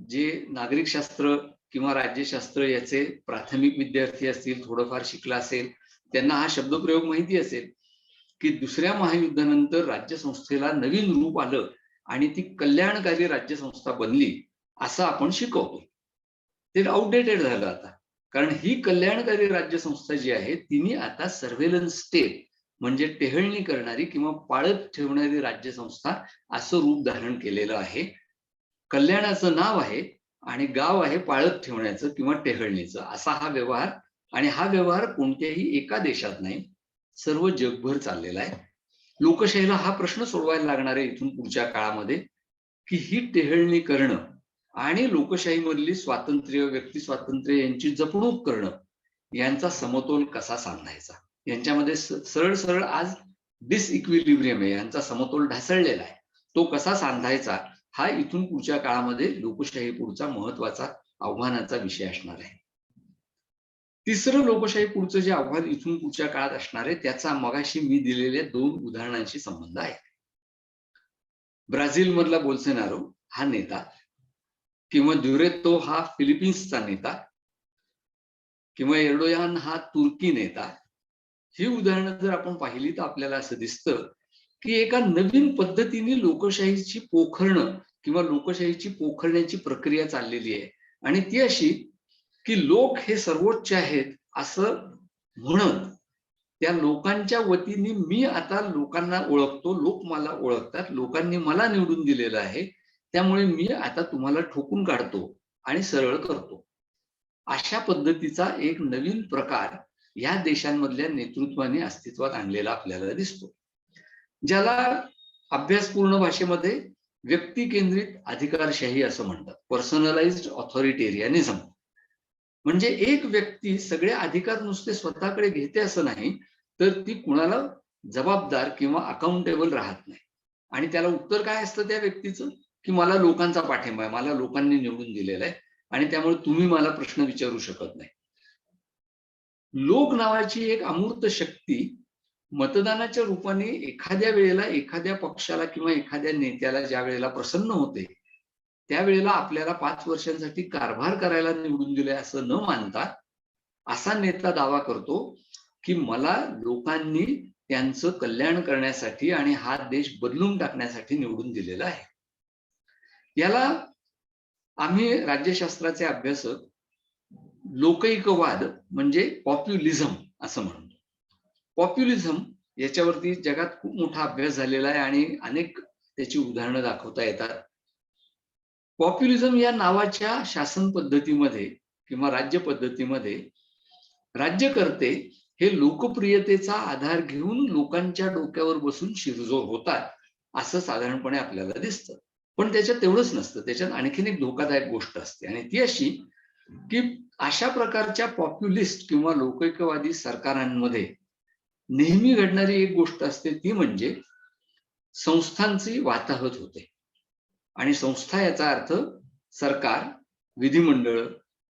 जे नागरिकशास्त्र किंवा राज्यशास्त्र याचे प्राथमिक विद्यार्थी असतील, थोडंफार शिकला असेल, त्यांना हा शब्दप्रयोग माहिती असेल की दुसऱ्या महायुद्धानंतर राज्यसंस्थेला नवीन रूप आलं आणि ती कल्याणकारी राज्यसंस्था बनली असं आपण शिकवतो. ते आउटडेटेड झालं आता, कारण ही कल्याणकारी राज्यसंस्था जी आहे तिने आता सर्व्हेलन्स स्टेट म्हणजे टेहळणी करणारी किंवा पाळत ठेवणारी राज्यसंस्था असं रूप धारण केलेलं आहे. कल्याणाचं नाव आहे आणि गाव आहे पाळत ठेवण्याचं किंवा टेहळणीचं, असा हा व्यवहार. आणि हा व्यवहार कोणत्याही एका देशात नाही, सर्व जगभर चाललेला आहे. लोकशाहीला हा प्रश्न सोडवायला लागणार आहे इथून पुढच्या काळामध्ये की ही टेहळणी करणं आणि लोकशाहीमधली स्वातंत्र्य, व्यक्ती स्वातंत्र्य यांची जपणूक करणं यांचा समतोल कसा साधायचा. यांच्यामध्ये सरळ सरळ आज डिसइक्विलिब्रियम आहे, यांचा समतोल ढासळलेला आहे. तो कसा सांधायचा हा इथून पुढच्या काळामध्ये लोकशाही पुढचा महत्वाचा आव्हानाचा विषय असणार आहे. तिसरं लोकशाही पुढचं जे आव्हान इथून पुढच्या काळात असणार आहे त्याचा मगाशी मी दिलेल्या 2 उदाहरणांशी संबंध आहे. ब्राझील मधला बोल्सोनारो हा नेता किंवा ड्युरेतो हा फिलिपिन्सचा नेता किंवा एर्डोयान हा तुर्की नेता, ही उदाहरणं जर आपण पाहिली तर आपल्याला असं दिसतं की एका नवीन पद्धतीने लोकशाहीची पोखरणं किंवा लोकशाहीची पोखरण्याची प्रक्रिया चाललेली आहे. आणि ती अशी की लोक हे सर्वोच्च आहेत असं म्हणत त्या लोकांच्या वतीने मी आता लोकांना ओळखतो, लोक मला ओळखतात, लोकांनी मला निवडून दिलेलं आहे, त्यामुळे मी आता तुम्हाला ठोकून काढतो आणि सरळ करतो. अशा पद्धतीचा एक नवीन प्रकार या देशांमधल्या नेतृत्वाने अस्तित्वात आणलेला आपल्याला दिसतो, ज्याला अभ्यासपूर्ण भाषेमध्ये व्यक्ती केंद्रित अधिकारशाही असं म्हणतात, पर्सनलाइज्ड ऑथॉरिटेरियनिझम. म्हणजे एक व्यक्ती सगळे अधिकार नुसते स्वतःकडे घेते असं नाही, तर ती कुणाला जबाबदार किंवा अकाउंटेबल राहत नाही. आणि त्याला उत्तर काय असतं त्या व्यक्तीचं की मला लोकांचा पाठिंबा आहे, मला लोकांनी निवडून दिलेला आहे आणि त्यामुळे तुम्ही मला प्रश्न विचारू शकत नाही. लोक नावाची एक अमूर्त शक्ती मतदानाच्या रूपाने एखाद्या वेळेला एखाद्या पक्षाला किंवा एखाद्या नेत्याला ज्या वेळेला प्रसन्न होते त्यावेळेला आपल्याला 5 वर्षांसाठी कारभार करायला निवडून दिले असं न मानता असा नेता दावा करतो की मला लोकांनी त्यांचं कल्याण करण्यासाठी आणि हा देश बदलून टाकण्यासाठी निवडून दिलेला आहे. याला आम्ही राज्यशास्त्राचे अभ्यासक लोकैकवाद म्हणजे पॉप्युलिझम असं म्हणतो. पॉप्युलिझम याच्यावरती जगात खूप मोठा अभ्यास झालेला आहे आणि अनेक त्याची उदाहरणं दाखवता येतात. पॉप्युलिझम या नावाच्या शासन पद्धतीमध्ये किंवा राज्य पद्धतीमध्ये राज्यकर्ते हे लोकप्रियतेचा आधार घेऊन लोकांच्या डोक्यावर बसून शिरजोर होतात असं साधारणपणे आपल्याला दिसतं. पण त्याच्यात तेवढंच नसतं, त्याच्यात आणखीन एक धोकादायक गोष्ट असते आणि ती अशी की अशा प्रकारच्या पॉप्युलिस्ट किंवा लोकैकवादी सरकारांमध्ये नेहमी घडणारी एक गोष्ट असते, ती म्हणजे संस्थांची वाताहत होते. आणि संस्था याचा अर्थ सरकार, विधिमंडळ,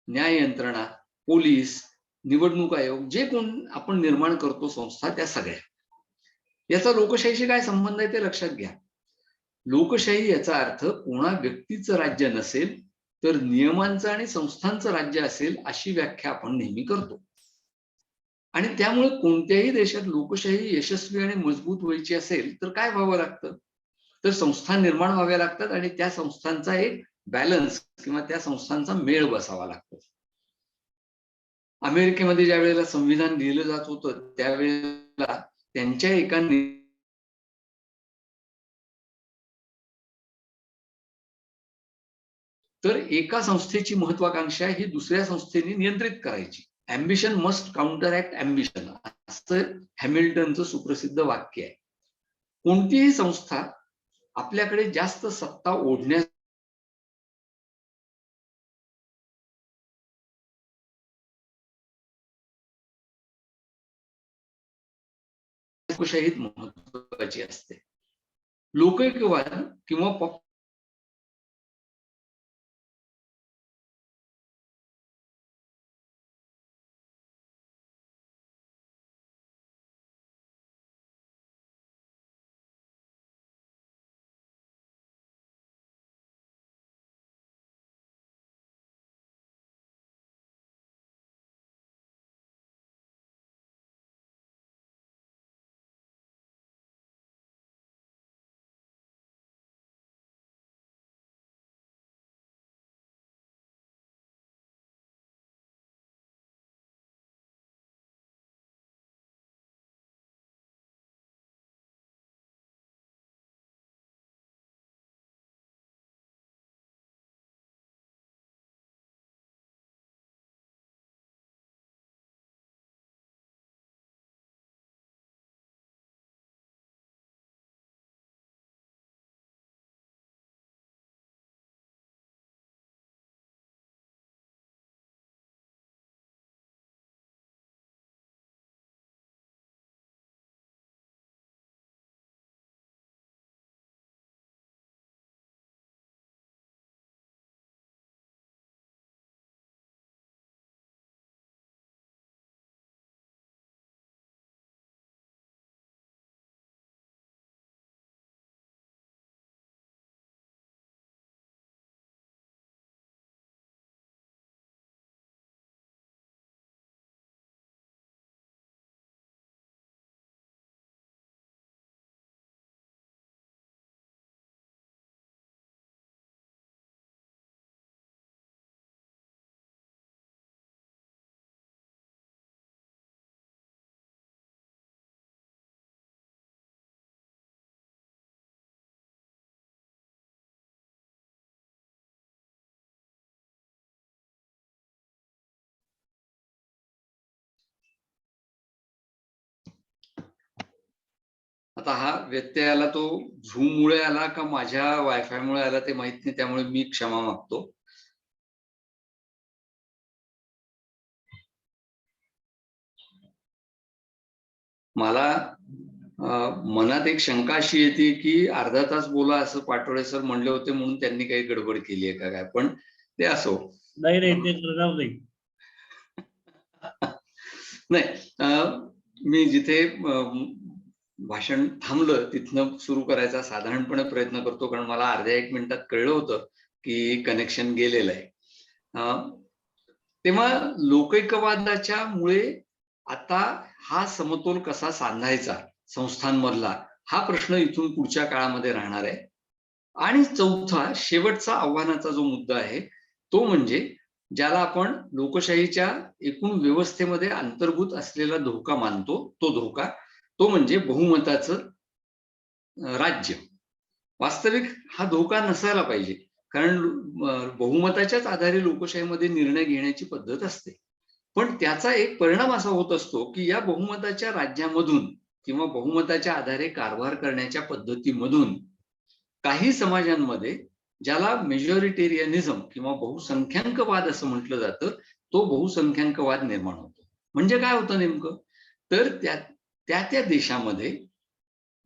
न्याय यंत्रणा, पोलीस, निवडणूक आयोग, जे कोण आपण निर्माण करतो संस्था त्या सगळ्या. याचा लोकशाहीशी काय संबंध आहे ते लक्षात घ्या. लोकशाही याचा अर्थ कोणा व्यक्तीचं राज्य नसेल तर नियमांचं आणि संस्थांचं राज्य असेल अशी व्याख्या आपण नेहमी करतो. आणि त्यामुळे कोणत्याही देशात लोकशाही यशस्वी आणि मजबूत व्हायची असेल तर काय व्हावं लागतं तर संस्था निर्माण व्हाव्या लागतात आणि त्या संस्थांचा एक बॅलन्स किंवा त्या संस्थांचा मेळ बसावा लागतो. अमेरिकेमध्ये ज्या वेळेला संविधान लिहिलं जात होतं त्यावेळेला त्यांच्या एका तर एका संस्थेची महत्वाकांक्षा ही दुसऱ्या संस्थेने नियंत्रित करायची. अँबिशन मस्ट काउंटरॅक्ट अँबिशन, असं हॅमिल्टनचं सुप्रसिद्ध वाक्य आहे. कोणतीही संस्था आपल्याकडे जास्त सत्ता ओढण्यास लोकशाहीत महत्वाची असते. लोकैक्यवाद किंवा आता हा व्यत्यय आला तो झूम मुळे आला का माझ्या वायफाय मुळे आला ते माहित नाही, त्यामुळे मी क्षमा मागतो. मला मनात एक शंका अशी येते की अर्धा तास बोला असं पाटोळे सर म्हणले होते म्हणून त्यांनी काही गडबड केली आहे का काय, पण ते असो. नाही ते करणार नाही. नाही, मी जिथे भाषण थांबलं तिथनं सुरू करायचा साधारणपणे प्रयत्न करतो, कारण मला अर्ध्या 1 मिनिटात कळलं होतं की कनेक्शन गेलेलं आहे. तेव्हा लोकैक्यवादाच्या मुळे आता हा समतोल कसा साधायचा संस्थांमधला, हा प्रश्न इथून पुढच्या काळामध्ये राहणार आहे. आणि चौथा शेवटचा आव्हानाचा जो मुद्दा आहे तो म्हणजे ज्याला आपण लोकशाहीच्या एकूण व्यवस्थेमध्ये अंतर्भूत असलेला धोका मानतो, तो धोका तो म्हणजे बहुमताचं राज्य. वास्तविक हा धोका नसायला पाहिजे, कारण बहुमताच्याच आधारे लोकशाहीमध्ये निर्णय घेण्याची पद्धत असते. पण त्याचा एक परिणाम असा होत असतो की या बहुमताच्या राज्यामधून किंवा बहुमताच्या आधारे कारभार करण्याच्या पद्धतीमधून काही समाजांमध्ये ज्याला मेजॉरिटेरियनिझम किंवा बहुसंख्याकवाद असं म्हटलं जातं, तो बहुसंख्याकवाद निर्माण होतो. म्हणजे काय होतं नेमकं, तर त्या देशामध्ये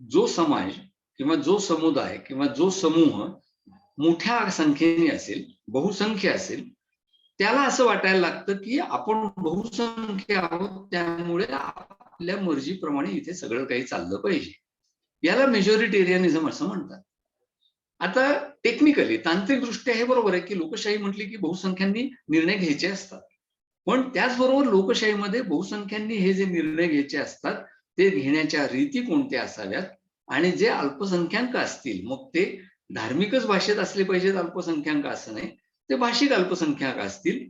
जो समाज किंवा जो समुदाय किंवा जो समूह मोठ्या संख्येने असेल, बहुसंख्य असेल, त्याला असं वाटायला लागतं की आपण बहुसंख्य आहोत, त्यामुळे आपल्या मर्जीप्रमाणे इथे सगळं काही चाललं पाहिजे. याला मेजॉरिटेरियनिझम असं म्हणतात. आता टेक्निकली तांत्रिकदृष्ट्या हे बरोबर आहे की लोकशाही म्हटली की बहुसंख्यांनी निर्णय घ्यायचे असतात, पण त्याचबरोबर लोकशाहीमध्ये बहुसंख्यांनी हे जे निर्णय घ्यायचे असतात ते घेण्याच्या रीती कोणत्या असाव्यात आणि जे अल्पसंख्याक असतील, मग ते धार्मिकच भाषेत असले पाहिजेत अल्पसंख्याक असं नाही, ते भाषिक अल्पसंख्याक असतील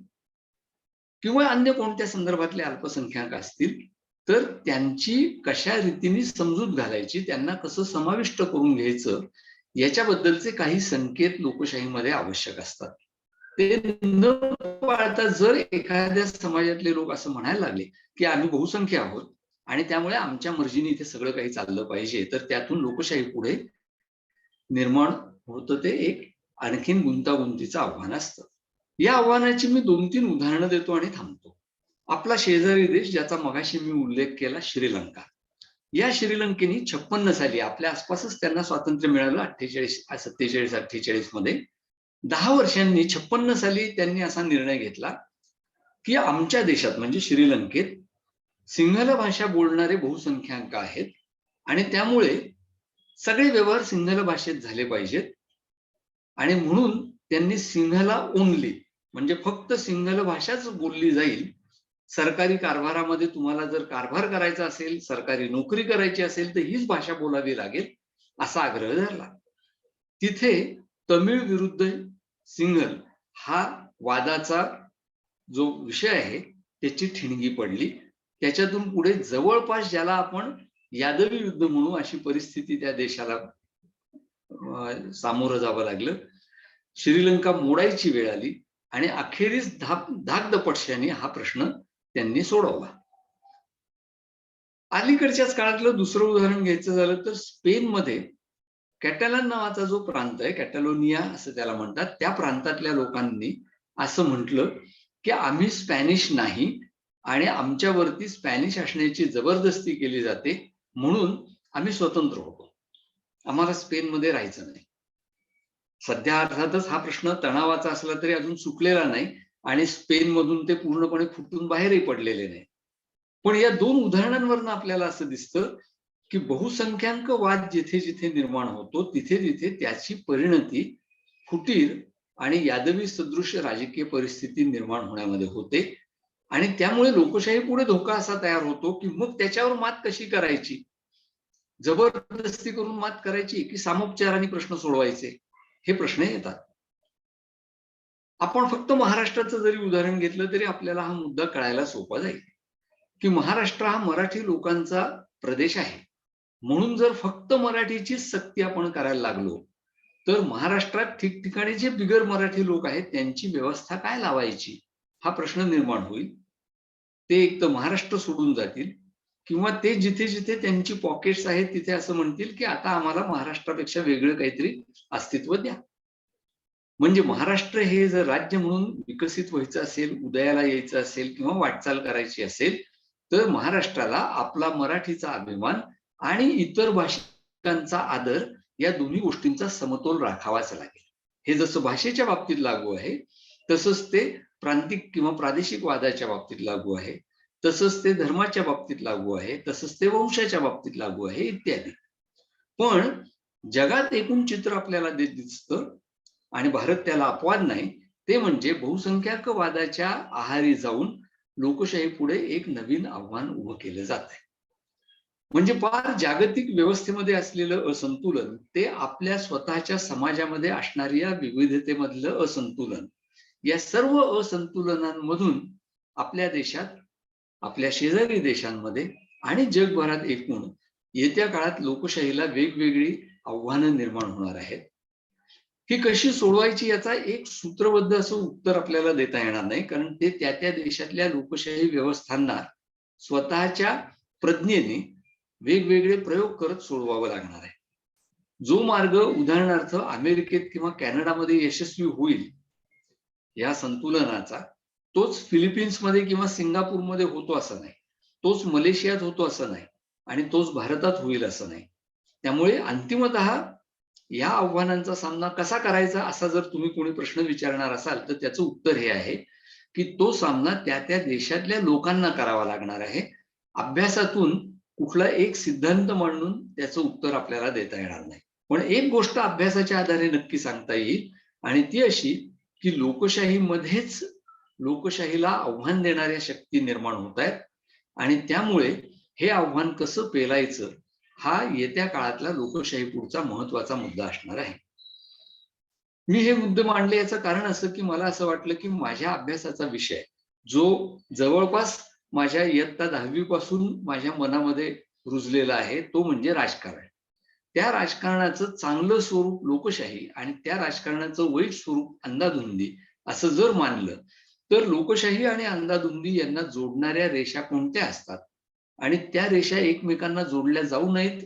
किंवा अन्य कोणत्या संदर्भातले अल्पसंख्याक असतील, तर त्यांची कशा रीतीने समजूत घालायची, त्यांना कसं समाविष्ट करून घ्यायचं, याच्याबद्दलचे काही संकेत लोकशाहीमध्ये आवश्यक असतात. ते न पाळता जर एखाद्या समाजातले लोक असं म्हणायला लागले की आम्ही बहुसंख्य आहोत आणि त्यामुळे आमच्या मर्जीने इथे सगळं काही चाललं पाहिजे, तर त्यातून लोकशाही पुढे निर्माण होतं ते एक आणखीन गुंतागुंतीचं आव्हान असतं. या आव्हानाची मी 2-3 उदाहरणं देतो आणि थांबतो. आपला शेजारी देश, ज्याचा मगाशी मी उल्लेख केला, श्रीलंका. या श्रीलंकेने 56 साली, आपल्या आसपासच त्यांना स्वातंत्र्य मिळालं 47-48 मध्ये. 10 वर्षांनी 56 साली त्यांनी असा निर्णय घेतला की आमच्या देशात म्हणजे श्रीलंकेत सिंहल भाषा बोलणारे बहुसंख्याक आहेत आणि त्यामुळे सगळे व्यवहार सिंहल भाषेत झाले पाहिजेत आणि म्हणून त्यांनी सिंहला ओनली म्हणजे फक्त सिंहल भाषाच बोलली जाईल. सरकारी कारभारामध्ये तुम्हाला जर कारभार करायचा असेल, सरकारी नोकरी करायची असेल तर हीच भाषा बोलावी लागेल, असा आग्रह धरला. तिथे तमिळ विरुद्ध सिंहल हा वादाचा जो विषय आहे त्याची ठिणगी पडली. त्याच्यातून पुढे जवळपास ज्याला आपण यादवी युद्ध म्हणू अशी परिस्थिती त्या देशाला सामोरं जावं लागलं. श्रीलंका मोडायची वेळ आली आणि अखेरीस धाकदपटशाने हा प्रश्न त्यांनी सोडवला. अलीकडच्याच काळातलं दुसरं उदाहरण घ्यायचं झालं तर स्पेनमध्ये कॅटलान नावाचा जो प्रांत आहे, कॅटलोनिया असं त्याला म्हणतात, त्या प्रांतातल्या लोकांनी असं म्हटलं की आम्ही स्पॅनिश नाही आणि आमच्यावरती स्पॅनिश असण्याची जबरदस्ती केली जाते, म्हणून आम्ही स्वतंत्र होतो, आम्हाला स्पेनमध्ये राहायचं नाही. सध्या अर्थातच हा प्रश्न तणावाचा असला तरी अजून सुटलेला नाही आणि स्पेनमधून ते पूर्णपणे फुटून बाहेरही पडलेले नाही. पण या 2 उदाहरणांवरून आपल्याला असं दिसतं की बहुसंख्याक वाद जिथे जिथे निर्माण होतो तिथे तिथे त्याची परिणती फुटीर आणि यादवी सदृश राजकीय परिस्थिती निर्माण होण्यामध्ये होते आणि त्यामुळे लोकशाही पुढे धोका असा तयार होतो की मग त्याच्यावर मात कशी करायची, जबरदस्ती करून मात करायची की सामोपचाराने प्रश्न सोडवायचे, हे प्रश्न येतात. आपण फक्त महाराष्ट्राचं जरी उदाहरण घेतलं तरी आपल्याला हा मुद्दा कळायला सोपा जाईल की महाराष्ट्र हा मराठी लोकांचा प्रदेश आहे, म्हणून जर फक्त मराठीचीच सक्ती आपण करायला लागलो तर महाराष्ट्रात ठिकठिकाणी जे बिगर मराठी लोक आहेत त्यांची व्यवस्था काय लावायची हा प्रश्न निर्माण होईल. ते एक तर महाराष्ट्र सोडून जातील किंवा ते जिथे जिथे त्यांची पॉकेट्स आहेत तिथे असं म्हणतील की आता आम्हाला महाराष्ट्रापेक्षा वेगळं काहीतरी अस्तित्व द्या. म्हणजे महाराष्ट्र हे जर राज्य म्हणून विकसित व्हायचं असेल, उदयाला यायचं असेल किंवा वाटचाल करायची असेल तर महाराष्ट्राला आपला मराठीचा अभिमान आणि इतर भाषिकांचा आदर या दोन्ही गोष्टींचा समतोल राखावाच लागेल. हे जसं भाषेच्या बाबतीत लागू आहे तसंच ते प्रांतिक किंवा प्रादेशिक वादाच्या बाबतीत लागू आहे, तसंच ते धर्माच्या बाबतीत लागू आहे, तसंच ते वंशाच्या बाबतीत लागू आहे इत्यादी. पण जगात एकूण चित्र आपल्याला दिसतं आणि भारत त्याला अपवाद नाही, ते म्हणजे बहुसंख्याक वादाच्या आहारी जाऊन लोकशाही पुढे एक नवीन आव्हान उभं केलं जात आहे. म्हणजे फार जागतिक व्यवस्थेमध्ये असलेलं असंतुलन ते आपल्या स्वतःच्या समाजामध्ये असणाऱ्या विविधतेमधलं असंतुलन, या सर्व असंतुलनांमधून आपल्या देशात, आपल्या शेजारी देशांमध्ये आणि जगभरात एकूण येत्या काळात लोकशाहीला वेगवेगळी आव्हानं निर्माण होणार आहेत. ही कशी सोडवायची याचा एक सूत्रबद्ध असं उत्तर आपल्याला देता येणार नाही, कारण ते त्या त्या देशातल्या लोकशाही व्यवस्थांना स्वतःच्या प्रज्ञेने वेगवेगळे प्रयोग करत सोडवावं लागणार आहे. जो मार्ग उदाहरणार्थ अमेरिकेत किंवा कॅनडामध्ये यशस्वी होईल या संतुलनाचा, तोच फिलिपिन्समध्ये किंवा सिंगापूरमध्ये होतो असं नाही, तोच मलेशियात होतो असं नाही आणि तोच भारतात होईल असं नाही. त्यामुळे अंतिमतः या आव्हानांचा सामना कसा करायचा असा जर तुम्ही कोणी प्रश्न विचारणार असाल तर त्याचं उत्तर हे आहे की तो सामना त्या त्या देशातल्या लोकांना करावा लागणार आहे. अभ्यासातून कुठला एक सिद्धांत मांडून त्याचं उत्तर आपल्याला देता येणार नाही. पण एक गोष्ट अभ्यासाच्या आधारे नक्की सांगता येईल आणि ती अशी की लोकशाहीमध्येच लोकशाहीला आव्हान देणाऱ्या शक्ती निर्माण होत आहेत आणि त्यामुळे हे आव्हान कसं पेलायचं हा येत्या काळातला लोकशाही पुढचा महत्वाचा मुद्दा असणार आहे. मी हे मुद्दे मांडले याचं कारण असं की मला असं वाटलं की माझ्या अभ्यासाचा विषय जो जवळपास माझ्या इयत्ता 10वी पासून माझ्या मनामध्ये रुजलेला आहे तो म्हणजे राजकारण. त्या राजकारणाचं चांगलं स्वरूप लोकशाही आणि त्या राजकारणाचं वाईट स्वरूप अंधाधुंदी असं जर मानलं तर लोकशाही आणि अंधाधुंदी यांना जोडणाऱ्या रेषा कोणत्या असतात आणि त्या रेषा एकमेकांना जोडल्या जाऊ नयेत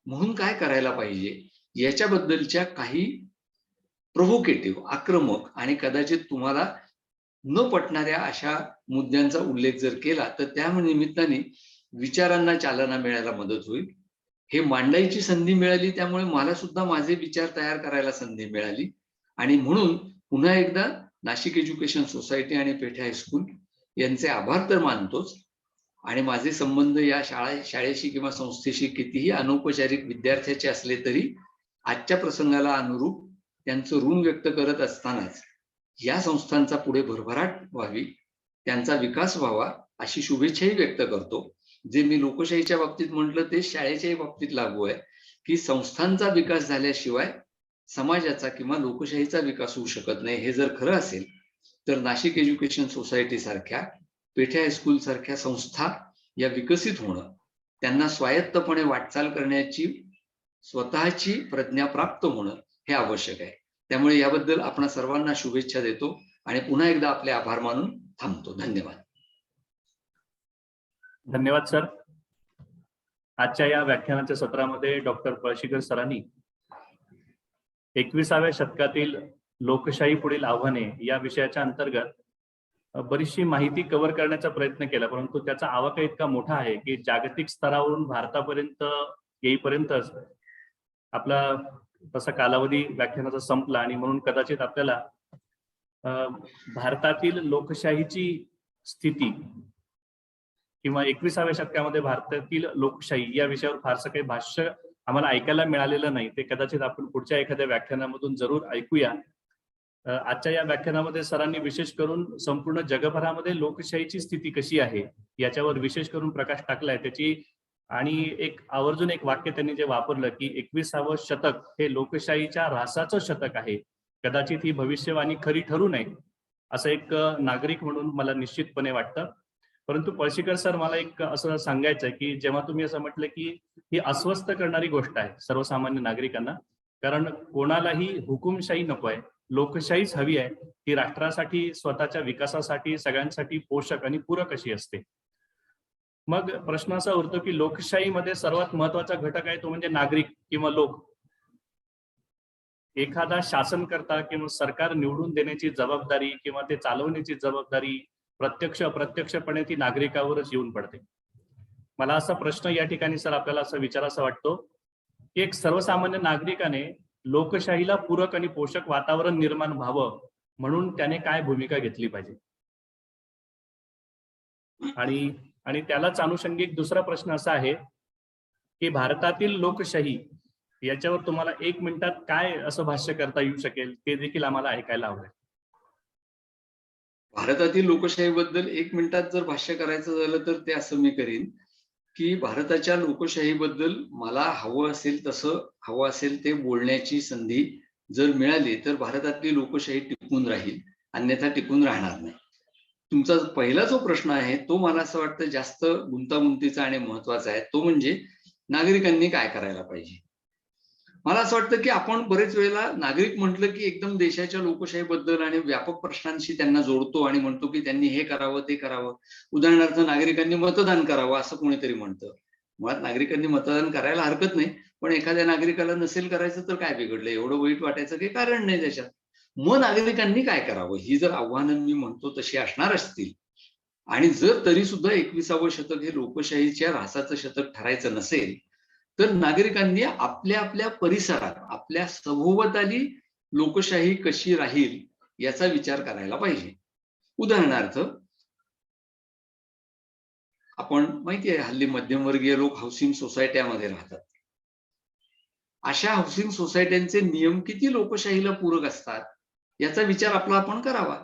म्हणून काय करायला पाहिजे याच्याबद्दलच्या काही प्रोव्होकेटिव्ह, आक्रमक आणि कदाचित तुम्हाला न पटणाऱ्या अशा मुद्द्यांचा उल्लेख जर केला तर त्या निमित्ताने विचारांना चालना मिळायला मदत होईल. हे मांडायची संधी मिळाली त्यामुळे मला सुद्धा माझे विचार तयार करायला संधी मिळाली आणि म्हणून पुन्हा एकदा नाशिक एज्युकेशन सोसायटी आणि पेठे हायस्कूल यांचे आभार तर मानतोच आणि माझे संबंध या शाळेशी किंवा संस्थेशी कितीही अनौपचारिक विद्यार्थ्याचे असले तरी आजच्या प्रसंगाला अनुरूप त्यांचं ऋण व्यक्त करत असतानाच या संस्थांचा पुढे भरभराट व्हावी, त्यांचा विकास व्हावा अशी शुभेच्छाही व्यक्त करतो. जे मी लोकशाहीच्या बाबतीत म्हटलं ते शाळेच्याही बाबतीत लागू आहे की संस्थांचा विकास झाल्याशिवाय समाजाचा किंवा लोकशाहीचा विकास होऊ शकत नाही. हे जर खरं असेल तर नाशिक एज्युकेशन सोसायटी सारख्या, पेठे हायस्कूल सारख्या संस्था या विकसित होणं, त्यांना स्वायत्तपणे वाटचाल करण्याची स्वतःची प्रज्ञा प्राप्त होणं हे आवश्यक आहे. त्यामुळे याबद्दल आपण सर्वांना शुभेच्छा देतो आणि पुन्हा एकदा आपले आभार मानून थांबतो. धन्यवाद. धन्यवाद सर. आजच्या या व्याख्यानाच्या सत्रामध्ये डॉक्टर पळशीकर सरांनी 21व्या शतकातील लोकशाही पुढील आव्हाने या विषयाच्या अंतर्गत बरीचशी माहिती कव्हर करण्याचा प्रयत्न केला, परंतु त्याचा आवाका इतका मोठा आहे की जागतिक स्तरावरून भारतापर्यंत येईपर्यंतच आपला तसा कालावधी व्याख्यानाचा संपला आणि म्हणून कदाचित आपल्याला भारतातील लोकशाहीची स्थिती किंवा 21व्या शतकामध्ये भारतातील लोकशाही या विषयावर फारसं काही भाष्य आम्हाला ऐकायला मिळालेलं नाही. ते कदाचित आपण पुढच्या एखाद्या व्याख्यानामधून जरूर ऐकूया. आजच्या या व्याख्यानामध्ये सरांनी विशेष करून संपूर्ण जगभरामध्ये लोकशाहीची स्थिती कशी आहे याच्यावर विशेष करून प्रकाश टाकलाय त्याची. आणि एक आवर्जून एक वाक्य त्यांनी जे वापरलं की 21वं शतक हे लोकशाहीच्या ऱ्हासाचं शतक आहे, कदाचित ही भविष्यवाणी खरी ठरू नये असं एक नागरिक म्हणून मला निश्चितपणे वाटतं. परंतु पळशीकर सर, मला एक असं सांगायचं आहे की जेव्हा तुम्ही असं म्हटलं की ही अस्वस्थ करणारी गोष्ट आहे सर्वसामान्य नागरिकांना, कारण कोणालाही हुकुमशाही नको आहे, लोकशाहीच हवी आहे. ती राष्ट्रासाठी, स्वतःच्या विकासासाठी, सगळ्यांसाठी पोषक आणि पूरक अशी असते. मग प्रश्न असा उरतो की लोकशाहीमध्ये सर्वात महत्वाचा घटक आहे तो म्हणजे नागरिक किंवा लोक. एखादा शासनकर्ता किंवा सरकार निवडून देण्याची जबाबदारी किंवा ते चालवण्याची जबाबदारी प्रत्यक्ष अप्रत्यक्षपणे ती नागरिकावरच येऊन पडते. मला असा प्रश्न या ठिकाणी सर आपल्याला असं विचारायचा वाटतो की एक सर्वसामान्य नागरिकाने लोकशाहीला पूरक आणि पोषक वातावरण निर्माण व्हावं म्हणून त्याने काय भूमिका घेतली पाहिजे. आणि त्यालाच अनुषंगिक दुसरा प्रश्न असा आहे की भारतातील लोकशाही याच्यावर तुम्हाला 1 मिनिटात काय असं भाष्य करता येऊ शकेल ते देखील आम्हाला ऐकायला आवडेल. भारतातील लोकशाहीबद्दल 1 मिनिटात जर भाष्य करायचं झालं तर ते असं मी करीन की भारताच्या लोकशाहीबद्दल मला हवं असेल तसं, हवं असेल ते बोलण्याची संधी जर मिळाली तर भारतातली लोकशाही टिकून राहील, अन्यथा टिकून राहणार नाही. तुमचा पहिला जो प्रश्न आहे तो मला असं वाटतं जास्त गुंतागुंतीचा आणि महत्वाचा आहे, तो म्हणजे नागरिकांनी काय करायला पाहिजे. मला असं वाटतं की आपण बरेच वेळेला नागरिक म्हटलं की एकदम देशाच्या लोकशाहीबद्दल आणि व्यापक प्रश्नांशी त्यांना जोडतो आणि म्हणतो की त्यांनी हे करावं ते करावं. उदाहरणार्थ नागरिकांनी मतदान करावं असं कोणीतरी म्हणतं. मुळात नागरिकांनी मतदान करायला हरकत नाही, पण एखाद्या नागरिकाला नसेल करायचं तर काय बिघडलं, एवढं वाईट वाटायचं काही कारण नाही त्याच्यात. मग नागरिकांनी काय करावं ही जर आव्हानं मी म्हणतो तशी असणार असतील आणि जर तरी सुद्धा 21वं शतक हे लोकशाहीच्या ऱ्हासाचं शतक ठरायचं नसेल तर नागरिकांनी आपल्या आपल्या परिसरात, आपल्या सभोवताली लोकशाही कशी राहील याचा विचार करायला पाहिजे. उदाहरणार्थ आपण माहिती आहे हल्ली मध्यमवर्गीय लोक हाऊसिंग सोसायट्यामध्ये राहतात. अशा हाऊसिंग सोसायट्यांचे नियम किती लोकशाहीला पूरक असतात याचा विचार आपला आपण करावा.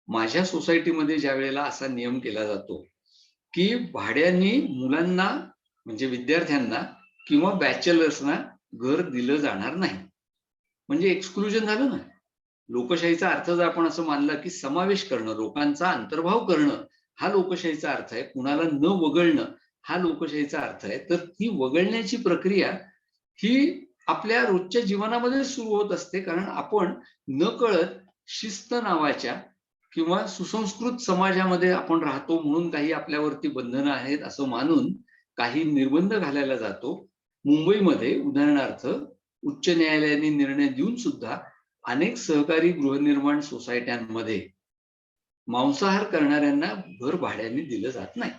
माझ्या सोसायटीमध्ये ज्या वेळेला असा नियम केला जातो की भाड्याने मुलांना म्हणजे विद्यार्थ्यांना किंवा बॅचलर्सना घर दिलं जाणार नाही. म्हणजे एक्सक्लुजन झालं ना. लोकशाहीचा अर्थ जर आपण असं मानलं की समावेश करणं, लोकांचा अंतर्भाव करणं हा लोकशाहीचा अर्थ आहे, कुणाला न वगळणं हा लोकशाहीचा अर्थ आहे, तर ती वगळण्याची प्रक्रिया ही आपल्या रोजच्या जीवनामध्ये सुरू होत असते. कारण आपण नकळत शिस्त नावाच्या किंवा सुसंस्कृत समाजामध्ये आपण राहतो म्हणून काही आपल्यावरती बंधनं आहेत असं मानून काही निर्बंध घालायला जातो. मुंबईमध्ये उदाहरणार्थ उच्च न्यायालयाने निर्णय देऊन सुद्धा अनेक सहकारी गृहनिर्माण सोसायट्यांमध्ये मांसाहार करणाऱ्यांना घर भाड्याने दिलं जात नाही.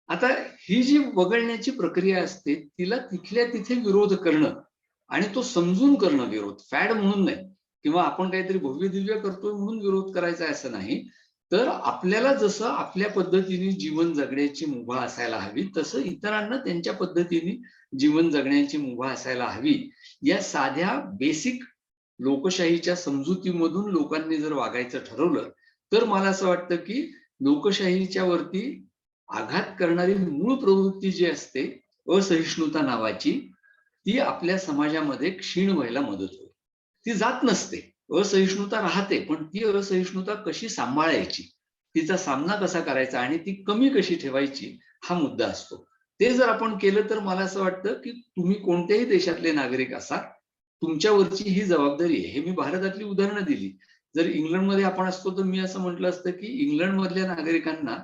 आता ही जी वगळण्याची प्रक्रिया असते तिला तिथल्या तिथे विरोध करणं आणि तो समजून करणं, विरोध फॅड म्हणून नाही किंवा आपण काहीतरी भव्य दिव्य करतोय म्हणून विरोध करायचा असं नाही, तर आपल्याला जसं आपल्या पद्धतीने जीवन जगण्याची मुभा असायला हवी तसं इतरांना त्यांच्या पद्धतीने जीवन जगण्याची मुभा असायला हवी. या साध्या बेसिक लोकशाहीच्या समजुतीमधून लोकांनी जर वागायचं ठरवलं तर मला असं वाटतं की लोकशाहीच्या वरती आघात करणारी मूळ प्रवृत्ती जी असते असहिष्णुता नावाची, ती आपल्या समाजामध्ये क्षीण व्हायला मदत होईल. ती जात नसते, असहिष्णुता राहते, पण ती असहिष्णुता कशी सांभाळायची, तिचा सामना कसा करायचा आणि ती कमी कशी ठेवायची हा मुद्दा असतो. ते जर आपण केलं तर मला असं वाटतं की तुम्ही कोणत्याही देशातले नागरिक असा, तुमच्यावरची ही जबाबदारी आहे. हे मी भारतातली उदाहरणं दिली. जर इंग्लंडमध्ये आपण असतो तर मी असं म्हटलं असतं की इंग्लंड मधल्या नागरिकांना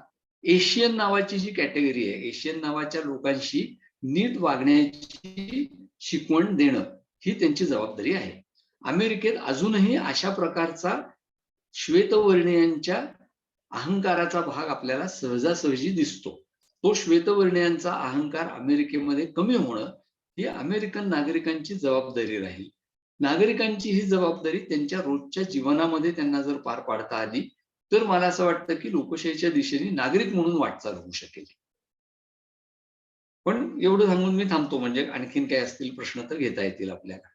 एशियन नावाची जी कॅटेगरी आहे, एशियन नावाच्या लोकांशी नीट वागण्याची शिकवण देणं ही त्यांची जबाबदारी आहे. अमेरिकेत अजूनही अशा प्रकारचा श्वेतवर्णीयांच्या अहंकाराचा भाग आपल्याला सहजासहजी दिसतो. तो श्वेतवर्णीयांचा अहंकार अमेरिकेमध्ये कमी होणं ही अमेरिकन नागरिकांची जबाबदारी राहील. नागरिकांची ही जबाबदारी त्यांच्या रोजच्या जीवनामध्ये त्यांना जर पार पाडता आली तर मला असं वाटतं की लोकशाहीच्या दिशेने नागरिक म्हणून वाटचाल होऊ शकेल. पण एवढं सांगून मी थांबतो, म्हणजे आणखीन काही असतील प्रश्न तर घेता येतील आपल्याला.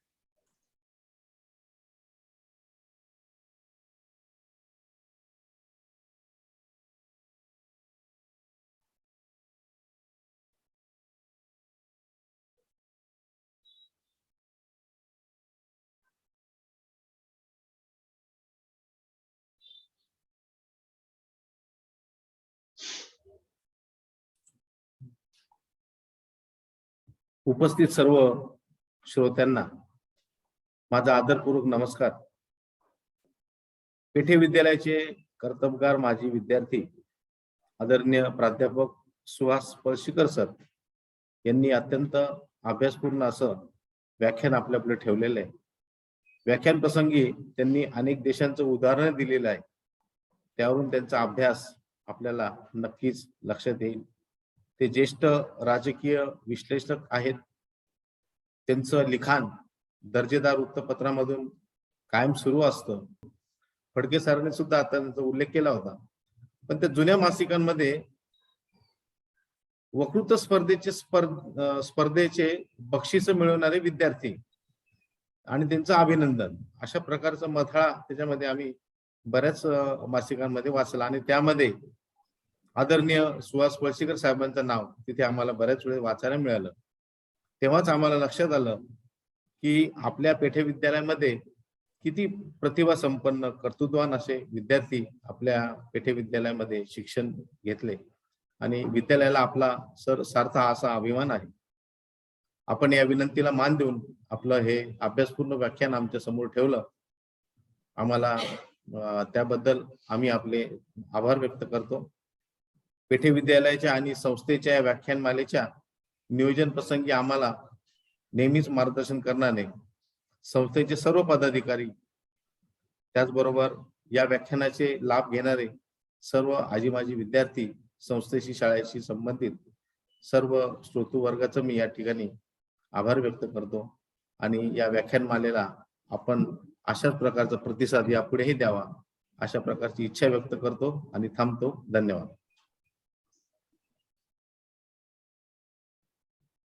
उपस्थित सर्व श्रोत्यांना माझा आदरपूर्वक नमस्कार. पेठे विद्यालयाचे कर्तबगार माजी विद्यार्थी आदरणीय प्राध्यापक सुहास पळशीकर सर यांनी अत्यंत अभ्यासपूर्ण असं व्याख्यान आपल्यापुढे ठेवलेलं आहे. व्याख्यान प्रसंगी त्यांनी अनेक देशांचं उदाहरण दिलेलं आहे. त्यावरून त्यांचा अभ्यास आपल्याला नक्कीच लक्षात येईल. ते ज्येष्ठ राजकीय विश्लेषक आहेत. त्यांचं लिखाण दर्जेदार वृत्तपत्रामधून कायम सुरू असतं. फडके सरांनी सुद्धा आता त्यांचा उल्लेख केला होता. पण त्या जुन्या मासिकांमध्ये वक्तृत्व स्पर्धेचे बक्षीस मिळवणारे विद्यार्थी आणि त्यांचं अभिनंदन अशा प्रकारचा मथळा त्याच्यामध्ये आम्ही बऱ्याच मासिकांमध्ये वाचला आणि त्यामध्ये आदरणीय सुहास पळशीकर साहेबांचं नाव तिथे आम्हाला बऱ्याच वेळ वाचायला मिळालं. तेव्हाच आम्हाला लक्षात आलं की आपल्या पेठे विद्यालयामध्ये किती प्रतिभा संपन्न कर्तृत्ववान असे विद्यार्थी आपल्या पेठे विद्यालयामध्ये शिक्षण घेतले आणि विद्यालयाला आपला सार्थ असा अभिमान आहे. आपण या विनंतीला मान देऊन आपलं हे अभ्यासपूर्ण व्याख्यान आमच्या समोर ठेवलं. आम्हाला त्याबद्दल आम्ही आपले आभार व्यक्त करतो. पेठे विद्यालयाच्या आणि संस्थेच्या व्याख्यानमालेच्या नियोजन प्रसंगी आम्हाला नेहमीच मार्गदर्शन करणारे संस्थेचे सर्व पदाधिकारी, त्याचबरोबर या व्याख्यानाचे लाभ घेणारे सर्व आजी माजी विद्यार्थी, संस्थेशी शाळेशी संबंधित सर्व श्रोतृ वर्गाचं मी या ठिकाणी आभार व्यक्त करतो आणि या व्याख्यानमालेला आपण अशाच प्रकारचा प्रतिसाद यापुढेही द्यावा अशा प्रकारची इच्छा व्यक्त करतो आणि थांबतो. धन्यवाद.